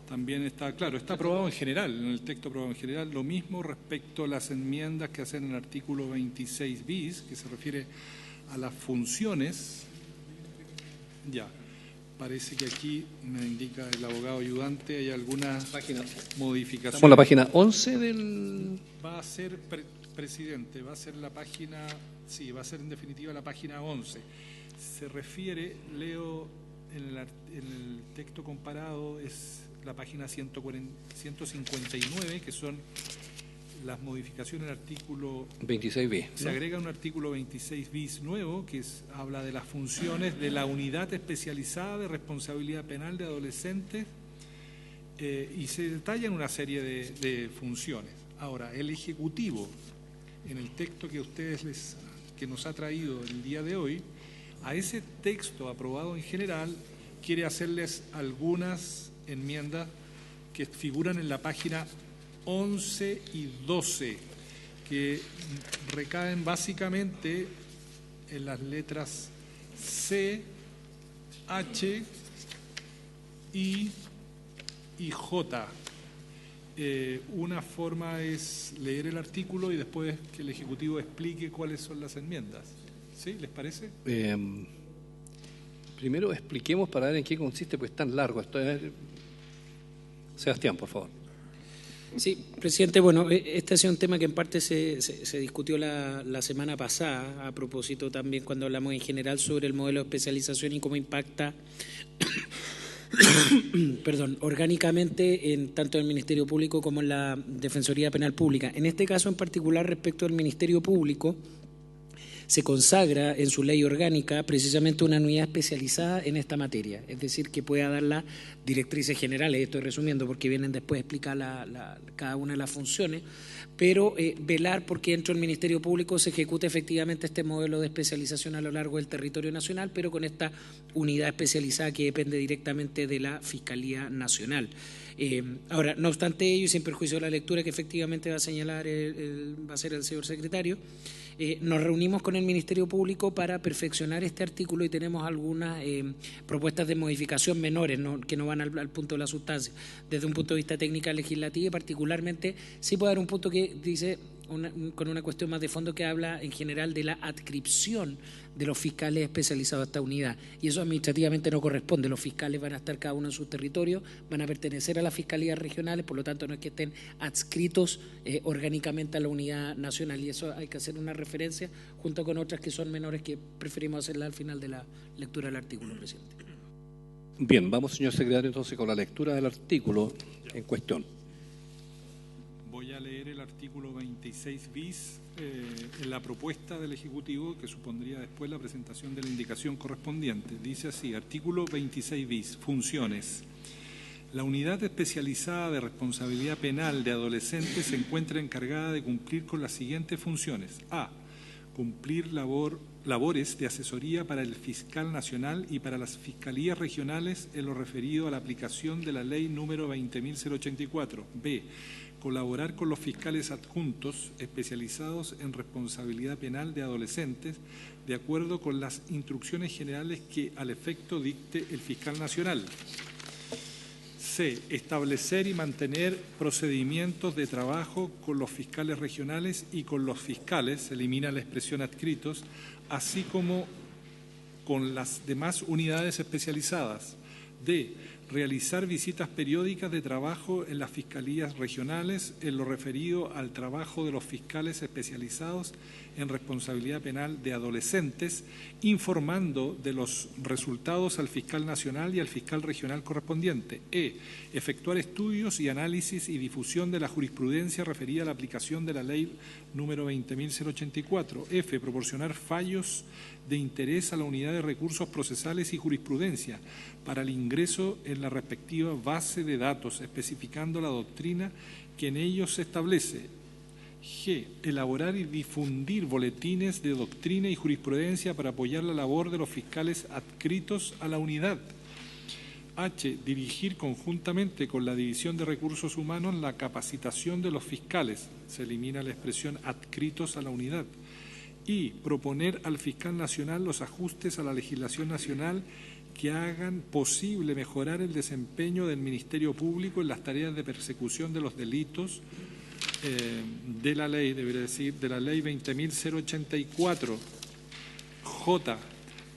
También está, claro, está aprobado en general, en el texto aprobado en general, lo mismo respecto a las enmiendas que hacen en el artículo 26 bis, que se refiere a las funciones. Ya, parece que aquí me indica el abogado ayudante, hay algunas modificaciones.
Estamos en la página 11 del...
Va a ser, presidente, va a ser la página, sí, va a ser en definitiva la página 11. Se refiere, leo en el texto comparado, es la página 159, que son las modificaciones del artículo
26b.
Se agrega un artículo 26 bis nuevo que habla de las funciones de la Unidad Especializada de Responsabilidad Penal de Adolescentes y se detallan una serie de funciones. Ahora, el Ejecutivo, en el texto que que nos ha traído el día de hoy, a ese texto aprobado en general quiere hacerles algunas enmiendas que figuran en la página 11 y 12, que recaen básicamente en las letras C, H, I y J. Una forma es leer el artículo y después que el Ejecutivo explique cuáles son las enmiendas. ¿Sí? ¿Les parece?
Primero expliquemos para ver en qué consiste, pues tan largo. Sebastián, por favor.
Sí, presidente, bueno, este ha sido un tema que en parte se discutió la semana pasada, a propósito también cuando hablamos en general sobre el modelo de especialización y cómo impacta orgánicamente tanto en el Ministerio Público como en la Defensoría Penal Pública. En este caso en particular, respecto al Ministerio Público, se consagra en su ley orgánica precisamente una unidad especializada en esta materia, es decir, que pueda dar las directrices generales, estoy resumiendo porque vienen después a explicar cada una de las funciones, pero velar porque dentro del Ministerio Público se ejecute efectivamente este modelo de especialización a lo largo del territorio nacional, pero con esta unidad especializada que depende directamente de la Fiscalía Nacional. Ahora, no obstante ello, y sin perjuicio de la lectura que efectivamente va a señalar va a ser el señor secretario, nos reunimos con el Ministerio Público para perfeccionar este artículo y tenemos algunas propuestas de modificación menores, que no van al punto de la sustancia. Desde un punto de vista técnica legislativa y particularmente, sí puede haber un punto que dice, con una cuestión más de fondo que habla en general de la adscripción de los fiscales especializados a esta unidad. Y eso administrativamente no corresponde. Los fiscales van a estar cada uno en su territorio, van a pertenecer a las fiscalías regionales, por lo tanto no es que estén adscritos orgánicamente a la unidad nacional. Y eso hay que hacer una referencia junto con otras que son menores que preferimos hacerla al final de la lectura del artículo, presidente.
Bien, vamos, señor secretario, entonces con la lectura del artículo en cuestión.
Voy a leer el artículo 26 bis en la propuesta del Ejecutivo, que supondría después la presentación de la indicación correspondiente. Dice así, artículo 26 bis, funciones. La Unidad Especializada de Responsabilidad Penal de Adolescentes se encuentra encargada de cumplir con las siguientes funciones. A. Cumplir labores de asesoría para el Fiscal Nacional y para las Fiscalías Regionales en lo referido a la aplicación de la Ley número 20.084. B. Colaborar con los fiscales adjuntos especializados en responsabilidad penal de adolescentes de acuerdo con las instrucciones generales que al efecto dicte el Fiscal Nacional. C. Establecer y mantener procedimientos de trabajo con los fiscales regionales y con los fiscales, se elimina la expresión adscritos, así como con las demás unidades especializadas. D. Realizar visitas periódicas de trabajo en las fiscalías regionales en lo referido al trabajo de los fiscales especializados en responsabilidad penal de adolescentes, informando de los resultados al fiscal nacional y al fiscal regional correspondiente. E. Efectuar estudios y análisis y difusión de la jurisprudencia referida a la aplicación de la ley número 20.084. F. Proporcionar fallos de interés a la unidad de recursos procesales y jurisprudencia para el ingreso en la respectiva base de datos, especificando la doctrina que en ellos se establece. G. Elaborar y difundir boletines de doctrina y jurisprudencia para apoyar la labor de los fiscales adscritos a la unidad. H. Dirigir conjuntamente con la División de Recursos Humanos la capacitación de los fiscales. Se elimina la expresión adscritos a la unidad. Y proponer al fiscal nacional los ajustes a la legislación nacional que hagan posible mejorar el desempeño del Ministerio Público en las tareas de persecución de los delitos de la ley, debería decir, de la ley 20.084. J.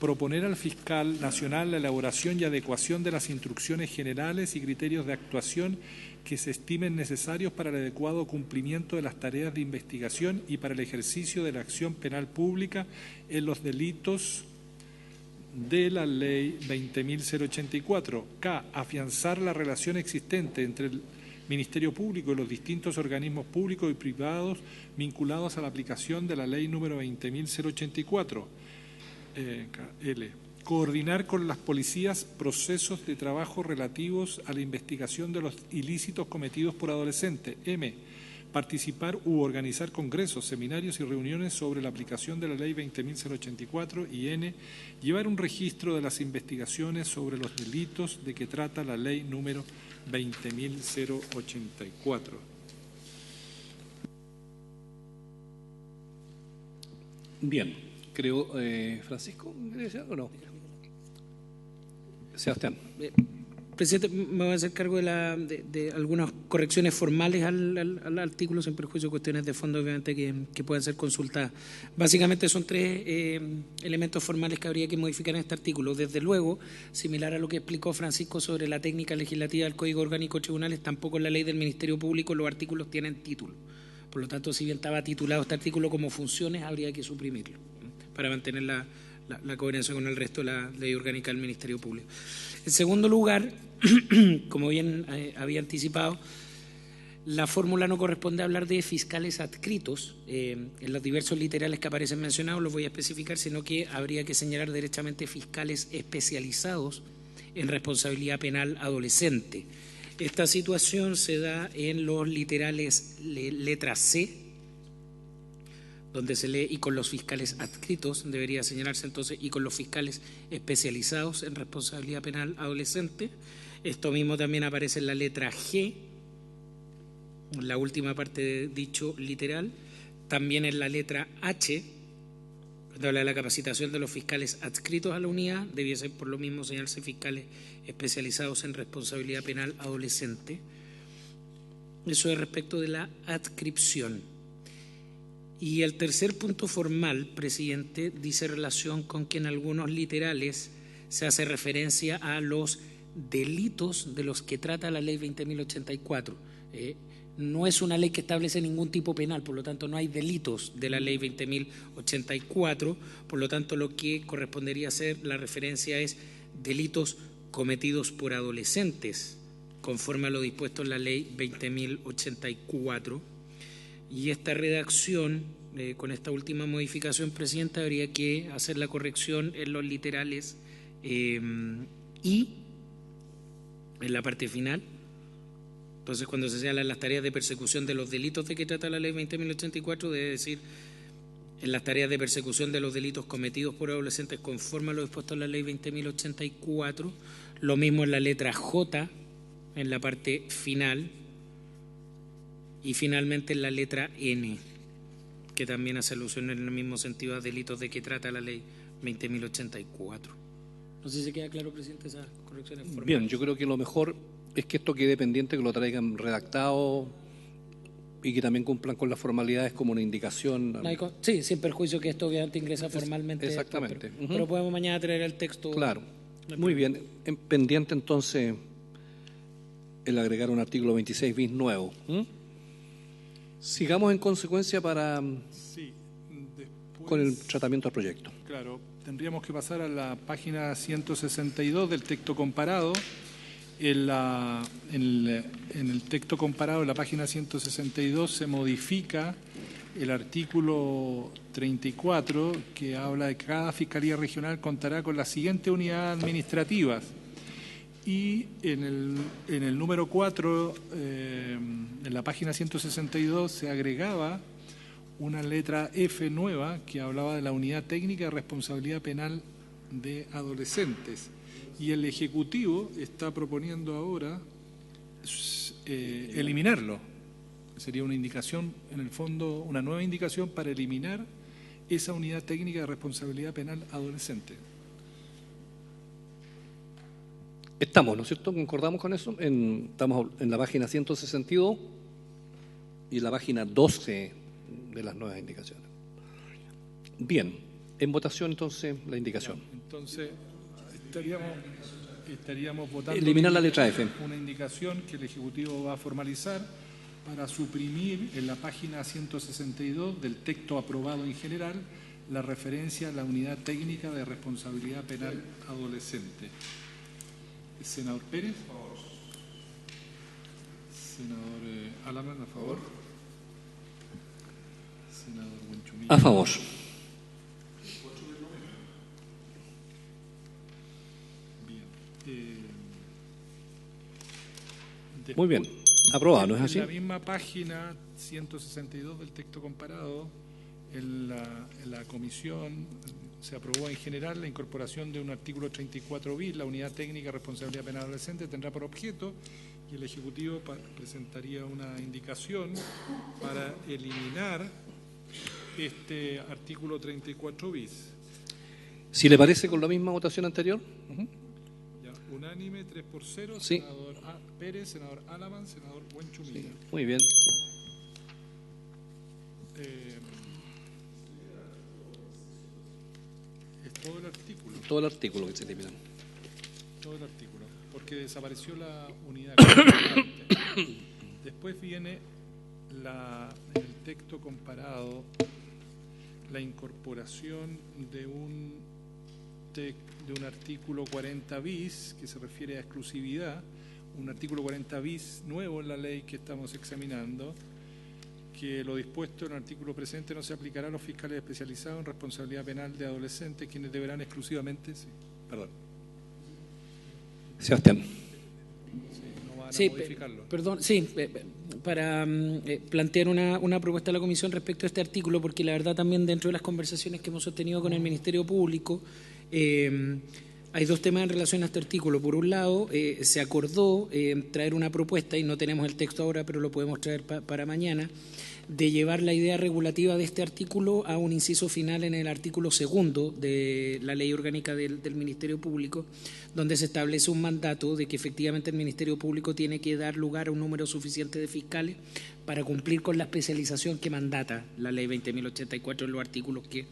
Proponer al fiscal nacional la elaboración y adecuación de las instrucciones generales y criterios de actuación que se estimen necesarios para el adecuado cumplimiento de las tareas de investigación y para el ejercicio de la acción penal pública en los delitos de la Ley 20.084. K. Afianzar la relación existente entre el Ministerio Público y los distintos organismos públicos y privados vinculados a la aplicación de la Ley número 20.084. L. Coordinar con las policías procesos de trabajo relativos a la investigación de los ilícitos cometidos por adolescentes. M. Participar u organizar congresos, seminarios y reuniones sobre la aplicación de la Ley 20.084. Y N. Llevar un registro de las investigaciones sobre los delitos de que trata la Ley número 20.084.
Bien, creo, Francisco, ¿quieres decir algo o no? Sebastián.
Presidente, me voy a hacer cargo de algunas correcciones formales al artículo, sin perjuicio de cuestiones de fondo, obviamente, que puedan ser consultadas. Básicamente son tres elementos formales que habría que modificar en este artículo. Desde luego, similar a lo que explicó Francisco sobre la técnica legislativa del Código Orgánico de Tribunales, tampoco en la ley del Ministerio Público los artículos tienen título. Por lo tanto, si bien estaba titulado este artículo como funciones, habría que suprimirlo para mantener la coherencia con el resto de la ley orgánica del Ministerio Público. En segundo lugar, como bien había anticipado, la fórmula no corresponde a hablar de fiscales adscritos en los diversos literales que aparecen mencionados, los voy a especificar, sino que habría que señalar derechamente fiscales especializados en responsabilidad penal adolescente. Esta situación se da en los literales letra C, donde se lee y con los fiscales adscritos, debería señalarse entonces y con los fiscales especializados en responsabilidad penal adolescente. Esto mismo también aparece en la letra G, en la última parte de dicho literal, también en la letra H, cuando habla de la capacitación de los fiscales adscritos a la unidad, debiese por lo mismo señalarse fiscales especializados en responsabilidad penal adolescente. Eso es respecto de la adscripción. Y el tercer punto formal, presidente, dice relación con que en algunos literales se hace referencia a los delitos de los que trata la ley 20.084. No es una ley que establece ningún tipo penal, por lo tanto no hay delitos de la ley 20.084, por lo tanto lo que correspondería hacer la referencia es delitos cometidos por adolescentes, conforme a lo dispuesto en la ley 20.084. y esta redacción, con esta última modificación, Presidenta, habría que hacer la corrección en los literales y en la parte final. Entonces, cuando se señalan las tareas de persecución de los delitos de que trata la ley 20.084, debe decir en las tareas de persecución de los delitos cometidos por adolescentes conforme a lo dispuesto en la ley 20.084, lo mismo en la letra J, en la parte final, y finalmente en la letra N, que también hace alusión en el mismo sentido a delitos de que trata la ley 20.084. No sé si queda claro, Presidente, esas correcciones formales.
Bien, yo creo que lo mejor es que esto quede pendiente, que lo traigan redactado y que también cumplan con las formalidades como una indicación.
Sí, sin perjuicio que esto obviamente ingresa formalmente.
Exactamente.
Pero podemos mañana traer el texto.
Claro. Muy bien. Pendiente entonces el agregar un artículo 26 bis nuevo. Sigamos en consecuencia para con el tratamiento del proyecto.
Claro, tendríamos que pasar a la página 162 del texto comparado. En el texto comparado, en la página 162, se modifica el artículo 34, que habla de que cada Fiscalía Regional contará con las siguientes unidades administrativas. Y en el número 4, en la página 162, se agregaba una letra F nueva que hablaba de la Unidad Técnica de Responsabilidad Penal de Adolescentes. Y el Ejecutivo está proponiendo ahora eliminarlo. Sería una indicación, en el fondo, una nueva indicación para eliminar esa Unidad Técnica de Responsabilidad Penal Adolescente.
Estamos, ¿no es cierto? ¿Concordamos con eso? Estamos en la página 162 y la página 12 de las nuevas indicaciones. Bien, en votación entonces la indicación.
Entonces, estaríamos votando
eliminar la letra F.
Una indicación que el Ejecutivo va a formalizar para suprimir en la página 162 del texto aprobado en general la referencia a la Unidad Técnica de Responsabilidad Penal Adolescente. Senador Pérez, a favor. Senador Alamán, a favor. Senador Buenchumilla.
A favor. Muy bien, aprobado, ¿no es así?
En la misma página 162 del texto comparado, en la comisión se aprobó en general la incorporación de un artículo 34 bis, la Unidad Técnica de Responsabilidad Penal Adolescente tendrá por objeto, y el Ejecutivo presentaría una indicación para eliminar este artículo 34 bis.
Si le parece, con la misma votación anterior.
Unánime, 3-0,
sí.
Senador Pérez, senador Alamán, senador Buenchumilla.
Sí. Muy bien.
Es todo el artículo.
Todo el artículo que se elimina.
Todo el artículo, porque desapareció la unidad. Después viene en el texto comparado la incorporación de un artículo 40 bis que se refiere a exclusividad, un artículo 40 bis nuevo en la ley que estamos examinando, que lo dispuesto en el artículo presente no se aplicará a los fiscales especializados en responsabilidad penal de adolescentes, quienes deberán exclusivamente...
Sebastián.
Para plantear una propuesta a la Comisión respecto a este artículo, porque la verdad también dentro de las conversaciones que hemos sostenido con el Ministerio Público, hay dos temas en relación a este artículo. Por un lado, se acordó traer una propuesta, y no tenemos el texto ahora, pero lo podemos traer para mañana, de llevar la idea regulativa de este artículo a un inciso final en el artículo 2 de la Ley Orgánica del Ministerio Público, donde se establece un mandato de que efectivamente el Ministerio Público tiene que dar lugar a un número suficiente de fiscales para cumplir con la especialización que mandata la Ley 20.084 en los artículos que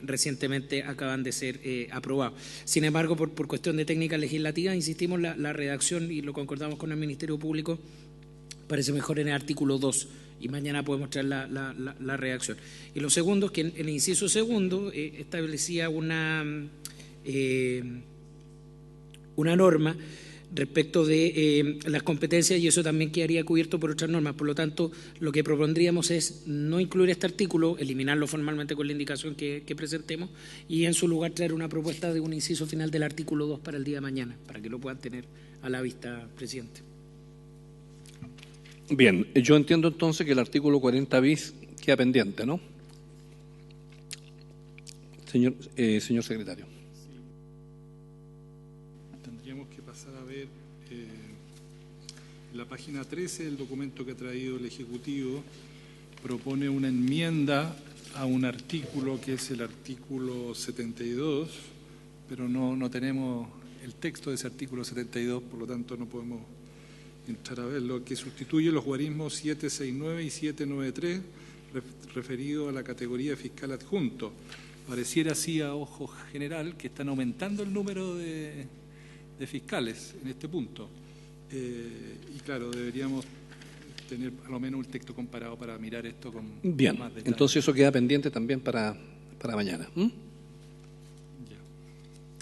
recientemente acaban de ser aprobados. Sin embargo, por cuestión de técnica legislativa, insistimos, la redacción, y lo concordamos con el Ministerio Público, parece mejor en el artículo 2, y mañana podemos traer la redacción. Y lo segundo es que en el inciso segundo establecía una norma respecto de las competencias, y eso también quedaría cubierto por otras normas. Por lo tanto, lo que propondríamos es no incluir este artículo, eliminarlo formalmente con la indicación que presentemos, y en su lugar traer una propuesta de un inciso final del artículo 2 para el día de mañana, para que lo puedan tener a la vista, presidente.
Bien, yo entiendo entonces que el artículo 40 bis queda pendiente, ¿no? Señor secretario.
Tendríamos que pasar a ver la página 13 del documento que ha traído el Ejecutivo. Propone una enmienda a un artículo que es el artículo 72, pero no tenemos el texto de ese artículo 72, por lo tanto no podemos entrar a verlo, que sustituye los guarismos 769 y 793 referido a la categoría fiscal adjunto. Pareciera así a ojo general que están aumentando el número de fiscales en este punto. Y claro, deberíamos tener a lo menos un texto comparado para mirar esto con
bien,
más detalle.
Entonces eso queda pendiente también para mañana.
Ya.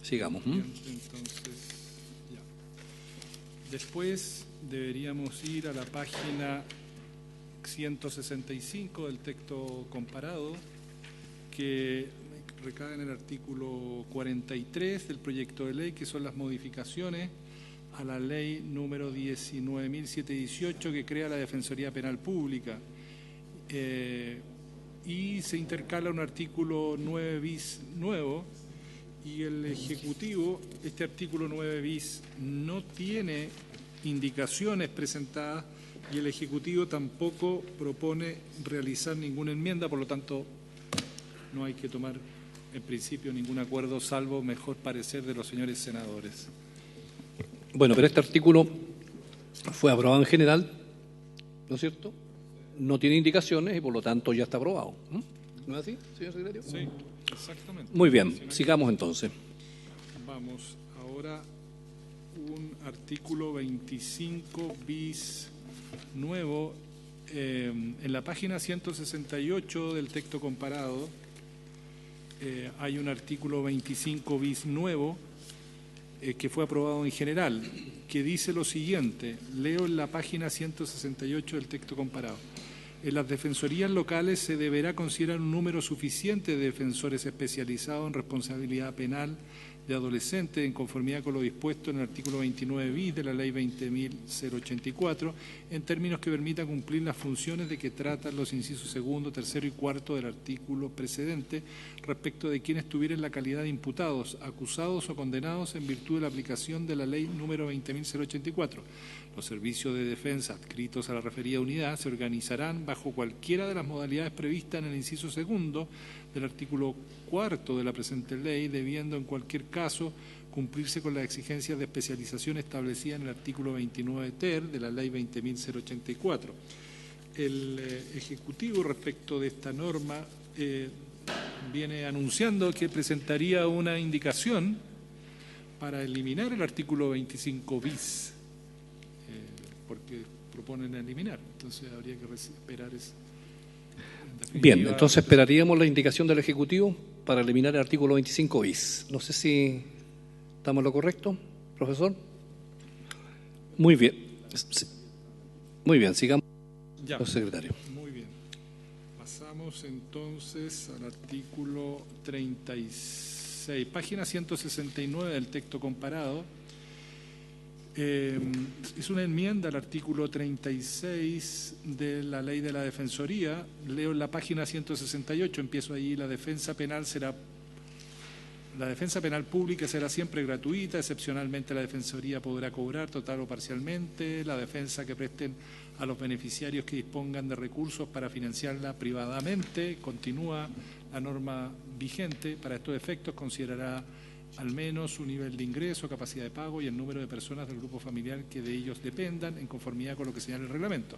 Sigamos.
Bien, entonces, ya. Después deberíamos ir a la página 165 del texto comparado, que recae en el artículo 43 del proyecto de ley, que son las modificaciones a la ley número 19.718 que crea la Defensoría Penal Pública. Y se intercala un artículo 9 bis nuevo, y el Ejecutivo, este artículo 9 bis no tiene indicaciones presentadas, y el Ejecutivo tampoco propone realizar ninguna enmienda, por lo tanto no hay que tomar en principio ningún acuerdo, salvo mejor parecer de los señores senadores.
Bueno, pero este artículo fue aprobado en general, ¿no es cierto? No tiene indicaciones y por lo tanto ya está aprobado. ¿No es así, señor secretario?
Sí, exactamente.
Muy bien, sigamos entonces.
Vamos ahora un artículo 25 bis nuevo. En la página 168 del texto comparado hay un artículo 25 bis nuevo que fue aprobado en general, que dice lo siguiente. Leo en la página 168 del texto comparado. En las defensorías locales se deberá considerar un número suficiente de defensores especializados en responsabilidad penal de adolescentes en conformidad con lo dispuesto en el artículo 29 bis de la Ley 20.084, en términos que permitan cumplir las funciones de que tratan los incisos segundo, tercero y cuarto del artículo precedente respecto de quienes tuvieran la calidad de imputados, acusados o condenados en virtud de la aplicación de la Ley número 20.084. Los servicios de defensa adscritos a la referida unidad se organizarán bajo cualquiera de las modalidades previstas en el inciso segundo del artículo cuarto de la presente ley, debiendo en cualquier caso cumplirse con las exigencias de especialización establecidas en el artículo 29 ter de la Ley 20.084. El Ejecutivo, respecto de esta norma, viene anunciando que presentaría una indicación para eliminar el artículo 25 bis, porque proponen eliminar, entonces habría que esperar eso.
Bien, entonces esperaríamos la indicación del Ejecutivo para eliminar el artículo 25 bis. No sé si estamos en lo correcto, profesor. Muy bien. Muy bien, sigamos.
Ya.
Secretario.
Muy bien. Pasamos entonces al artículo 36, página 169 del texto comparado. Es una enmienda al artículo 36 de la Ley de la Defensoría. Leo en la página 168, empiezo ahí. La defensa penal pública será siempre gratuita, excepcionalmente la Defensoría podrá cobrar total o parcialmente la defensa que presten a los beneficiarios que dispongan de recursos para financiarla privadamente. Continúa la norma vigente. Para estos efectos considerará al menos su nivel de ingreso, capacidad de pago y el número de personas del grupo familiar que de ellos dependan, en conformidad con lo que señala el reglamento.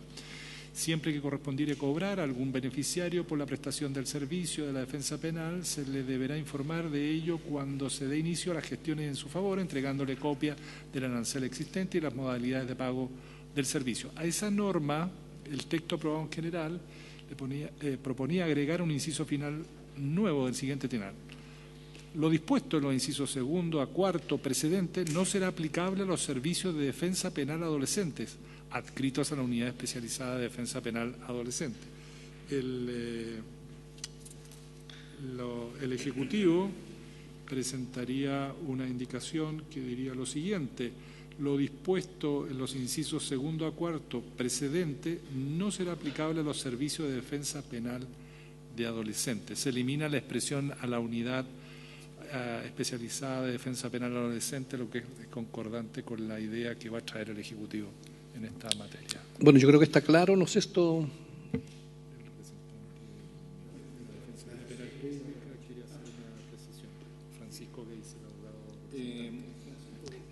Siempre que correspondiere cobrar a algún beneficiario por la prestación del servicio de la defensa penal, se le deberá informar de ello cuando se dé inicio a las gestiones en su favor, entregándole copia del arancel existente y las modalidades de pago del servicio. A esa norma, el texto aprobado en general proponía agregar un inciso final nuevo del siguiente tenor. Lo dispuesto en los incisos 2 a 4 precedente no será aplicable a los servicios de defensa penal adolescentes adscritos a la Unidad Especializada de Defensa Penal Adolescente. El Ejecutivo presentaría una indicación que diría lo siguiente: lo dispuesto en los incisos 2 a 4 precedente no será aplicable a los servicios de defensa penal de adolescentes. Se elimina la expresión a la unidad especializada de defensa penal adolescente, lo que es concordante con la idea que va a traer el Ejecutivo en esta materia.
Bueno, yo creo que está claro, no sé esto.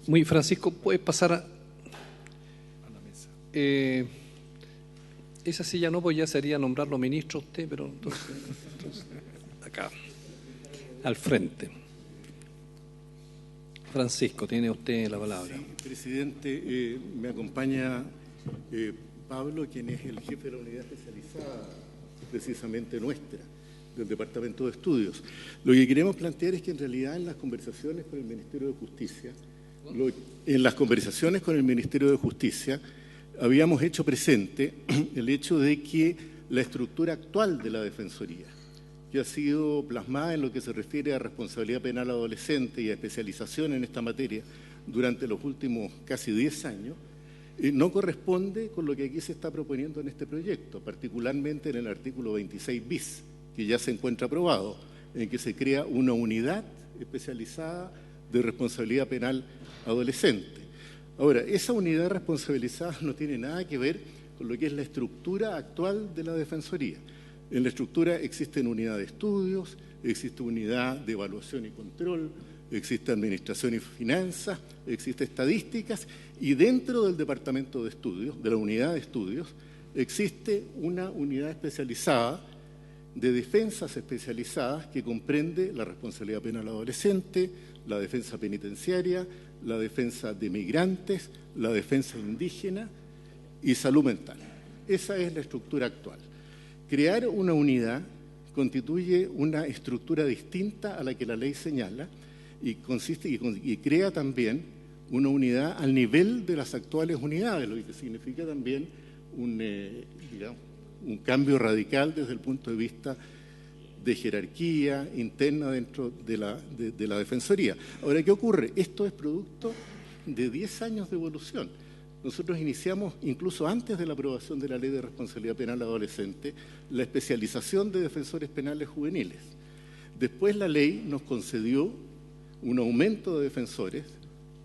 Muy, Francisco, ¿puedes pasar a
la mesa?
Esa silla no, pues ya sería nombrarlo ministro usted, pero entonces acá, al frente. Francisco, tiene usted la palabra.
Sí, presidente, me acompaña Pablo, quien es el jefe de la unidad especializada, precisamente nuestra, del Departamento de Estudios. Lo que queremos plantear es que en realidad en las conversaciones con el Ministerio de Justicia, habíamos hecho presente el hecho de que la estructura actual de la Defensoría, que ha sido plasmada en lo que se refiere a responsabilidad penal adolescente y a especialización en esta materia durante los últimos casi 10 años, no corresponde con lo que aquí se está proponiendo en este proyecto, particularmente en el artículo 26 bis, que ya se encuentra aprobado, en que se crea una unidad especializada de responsabilidad penal adolescente. Ahora, esa unidad responsabilizada no tiene nada que ver con lo que es la estructura actual de la Defensoría. En la estructura existen unidad de estudios, existe unidad de evaluación y control, existe administración y finanzas, existe estadísticas, y dentro del departamento de estudios, de la unidad de estudios, existe una unidad especializada de defensas especializadas que comprende la responsabilidad penal adolescente, la defensa penitenciaria, la defensa de migrantes, la defensa indígena y salud mental. Esa es la estructura actual. Crear una unidad constituye una estructura distinta a la que la ley señala y crea también una unidad al nivel de las actuales unidades, lo que significa también un cambio radical desde el punto de vista de jerarquía interna dentro de la Defensoría. Ahora, ¿qué ocurre? Esto es producto de 10 años de evolución. Nosotros iniciamos, incluso antes de la aprobación de la Ley de Responsabilidad Penal Adolescente, la especialización de defensores penales juveniles. Después la ley nos concedió un aumento de defensores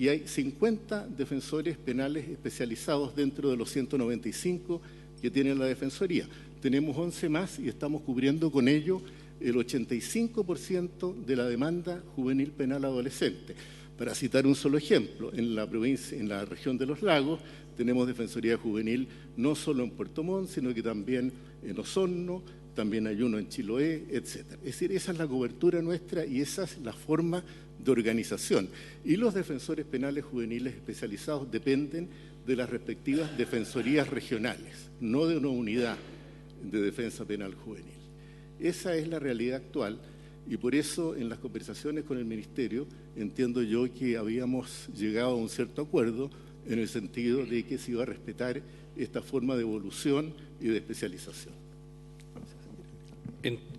y hay 50 defensores penales especializados dentro de los 195 que tiene la Defensoría. Tenemos 11 más y estamos cubriendo con ello el 85% de la demanda juvenil penal adolescente. Para citar un solo ejemplo, en la región de los Lagos tenemos Defensoría Juvenil no solo en Puerto Montt, sino que también en Osorno, también hay uno en Chiloé, etc. Es decir, esa es la cobertura nuestra y esa es la forma de organización. Y los defensores penales juveniles especializados dependen de las respectivas defensorías regionales, no de una unidad de defensa penal juvenil. Esa es la realidad actual. Y por eso en las conversaciones con el Ministerio entiendo yo que habíamos llegado a un cierto acuerdo en el sentido de que se iba a respetar esta forma de evolución y de especialización.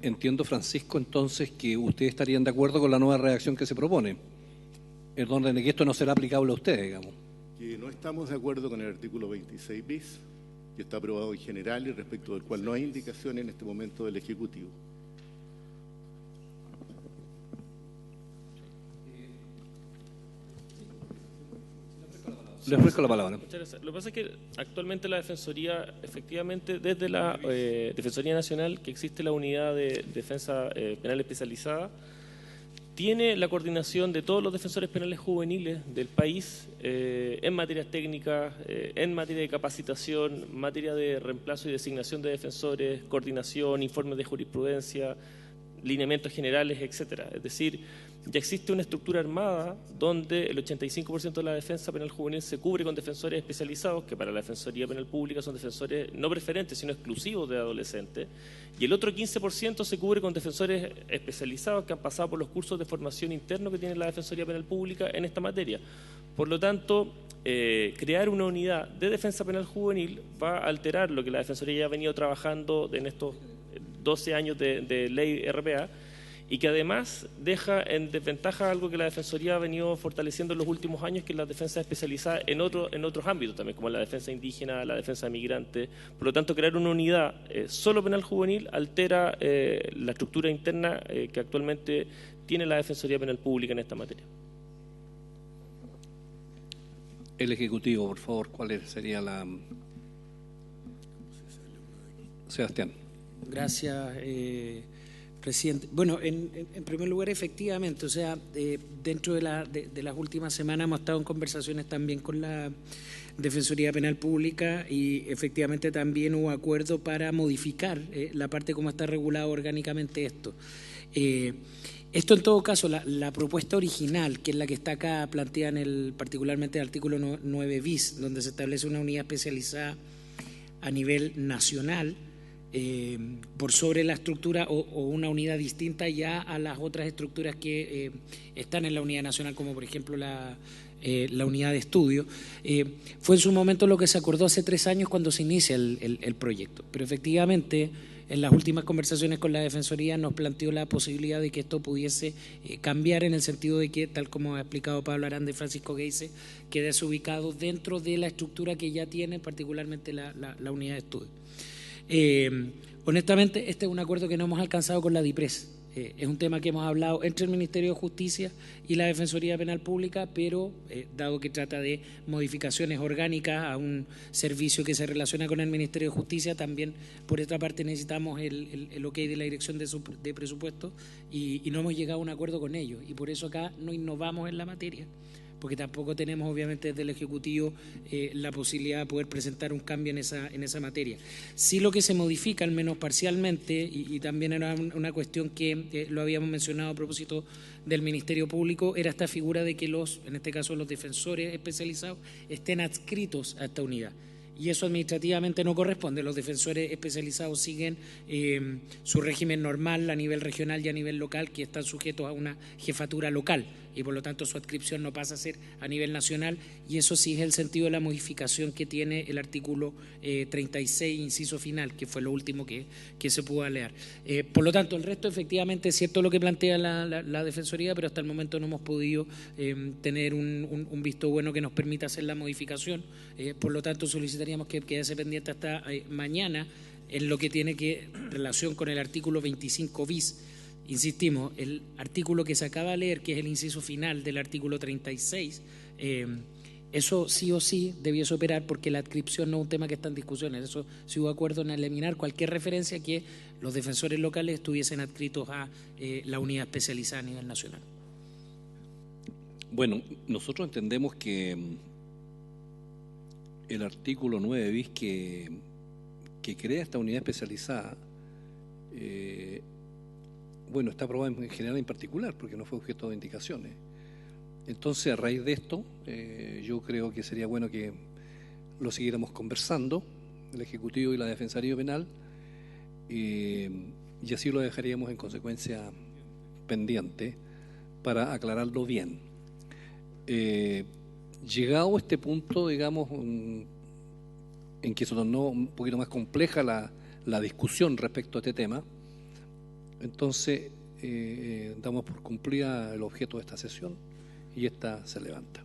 Entiendo, Francisco, entonces que ustedes estarían de acuerdo con la nueva redacción que se propone, en donde que esto no será aplicable a ustedes, digamos.
Que no estamos de acuerdo con el artículo 26 bis, que está aprobado en general y respecto del cual no hay indicación en este momento del Ejecutivo.
Le ofrezco la palabra.
Muchas gracias. Lo que pasa es que actualmente la Defensoría, efectivamente, desde la Defensoría Nacional, que existe la unidad de defensa penal especializada, tiene la coordinación de todos los defensores penales juveniles del país en materias técnicas, en materia de capacitación, materia de reemplazo y designación de defensores, coordinación, informes de jurisprudencia, lineamientos generales, etcétera. Es decir, ya existe una estructura armada donde el 85% de la defensa penal juvenil se cubre con defensores especializados, que para la Defensoría Penal Pública son defensores no preferentes, sino exclusivos de adolescentes, y el otro 15% se cubre con defensores especializados que han pasado por los cursos de formación interno que tiene la Defensoría Penal Pública en esta materia. Por lo tanto, crear una unidad de defensa penal juvenil va a alterar lo que la Defensoría ya ha venido trabajando en estos 12 años de ley RPA, y que además deja en desventaja algo que la Defensoría ha venido fortaleciendo en los últimos años, que es la defensa especializada en otros ámbitos también, como la defensa indígena, la defensa de migrantes. Por lo tanto, crear una unidad solo penal juvenil altera la estructura interna que actualmente tiene la Defensoría Penal Pública en esta materia.
El Ejecutivo, por favor, ¿cuál sería la...? Sebastián.
Gracias, presidente. Bueno, en primer lugar, efectivamente, o sea, dentro de las últimas semanas hemos estado en conversaciones también con la Defensoría Penal Pública y efectivamente también hubo acuerdo para modificar la parte como está regulado orgánicamente esto. Esto en todo caso, la propuesta original, que es la que está acá planteada particularmente en el artículo 9 bis, donde se establece una unidad especializada a nivel nacional, por sobre la estructura o una unidad distinta ya a las otras estructuras que están en la unidad nacional, como por ejemplo la unidad de estudio. Fue en su momento lo que se acordó hace 3 años cuando se inicia el proyecto, pero efectivamente en las últimas conversaciones con la Defensoría nos planteó la posibilidad de que esto pudiese cambiar, en el sentido de que, tal como ha explicado Pablo Aranda y Francisco Geise, quedase ubicado dentro de la estructura que ya tiene particularmente la unidad de estudio. Honestamente, este es un acuerdo que no hemos alcanzado con la DIPRES. Es un tema que hemos hablado entre el Ministerio de Justicia y la Defensoría Penal Pública, pero dado que trata de modificaciones orgánicas a un servicio que se relaciona con el Ministerio de Justicia, también por otra parte necesitamos el ok de la Dirección de Presupuesto y no hemos llegado a un acuerdo con ellos, y por eso acá no innovamos en la materia, porque tampoco tenemos obviamente desde el Ejecutivo la posibilidad de poder presentar un cambio en esa materia. Sí, lo que se modifica, al menos parcialmente, y también era una cuestión que lo habíamos mencionado a propósito del Ministerio Público, era esta figura de que en este caso los defensores especializados estén adscritos a esta unidad. Y eso administrativamente no corresponde. Los defensores especializados siguen su régimen normal a nivel regional y a nivel local, que están sujetos a una jefatura local, y por lo tanto su adscripción no pasa a ser a nivel nacional, y eso sí es el sentido de la modificación que tiene el artículo 36, inciso final, que fue lo último que se pudo alegar. Por lo tanto, el resto efectivamente es cierto lo que plantea la Defensoría, pero hasta el momento no hemos podido tener un visto bueno que nos permita hacer la modificación. Por lo tanto, solicitaríamos que quedase pendiente hasta mañana en lo que tiene relación con el artículo 25 bis. Insistimos, el artículo que se acaba de leer, que es el inciso final del artículo 36, eso sí o sí debiese operar, porque la adscripción no es un tema que está en discusiones. Eso sí hubo acuerdo en eliminar cualquier referencia que los defensores locales estuviesen adscritos a la unidad especializada a nivel nacional.
Bueno, nosotros entendemos que el artículo 9 bis que crea esta unidad especializada, bueno, está aprobado en general, en particular, porque no fue objeto de indicaciones. Entonces, a raíz de esto, yo creo que sería bueno que lo siguiéramos conversando, el Ejecutivo y la Defensoría Penal, y así lo dejaríamos en consecuencia pendiente para aclararlo bien. Llegado a este punto, digamos, en que se tornó un poquito más compleja la discusión respecto a este tema, entonces damos por cumplida el objeto de esta sesión y esta se levanta.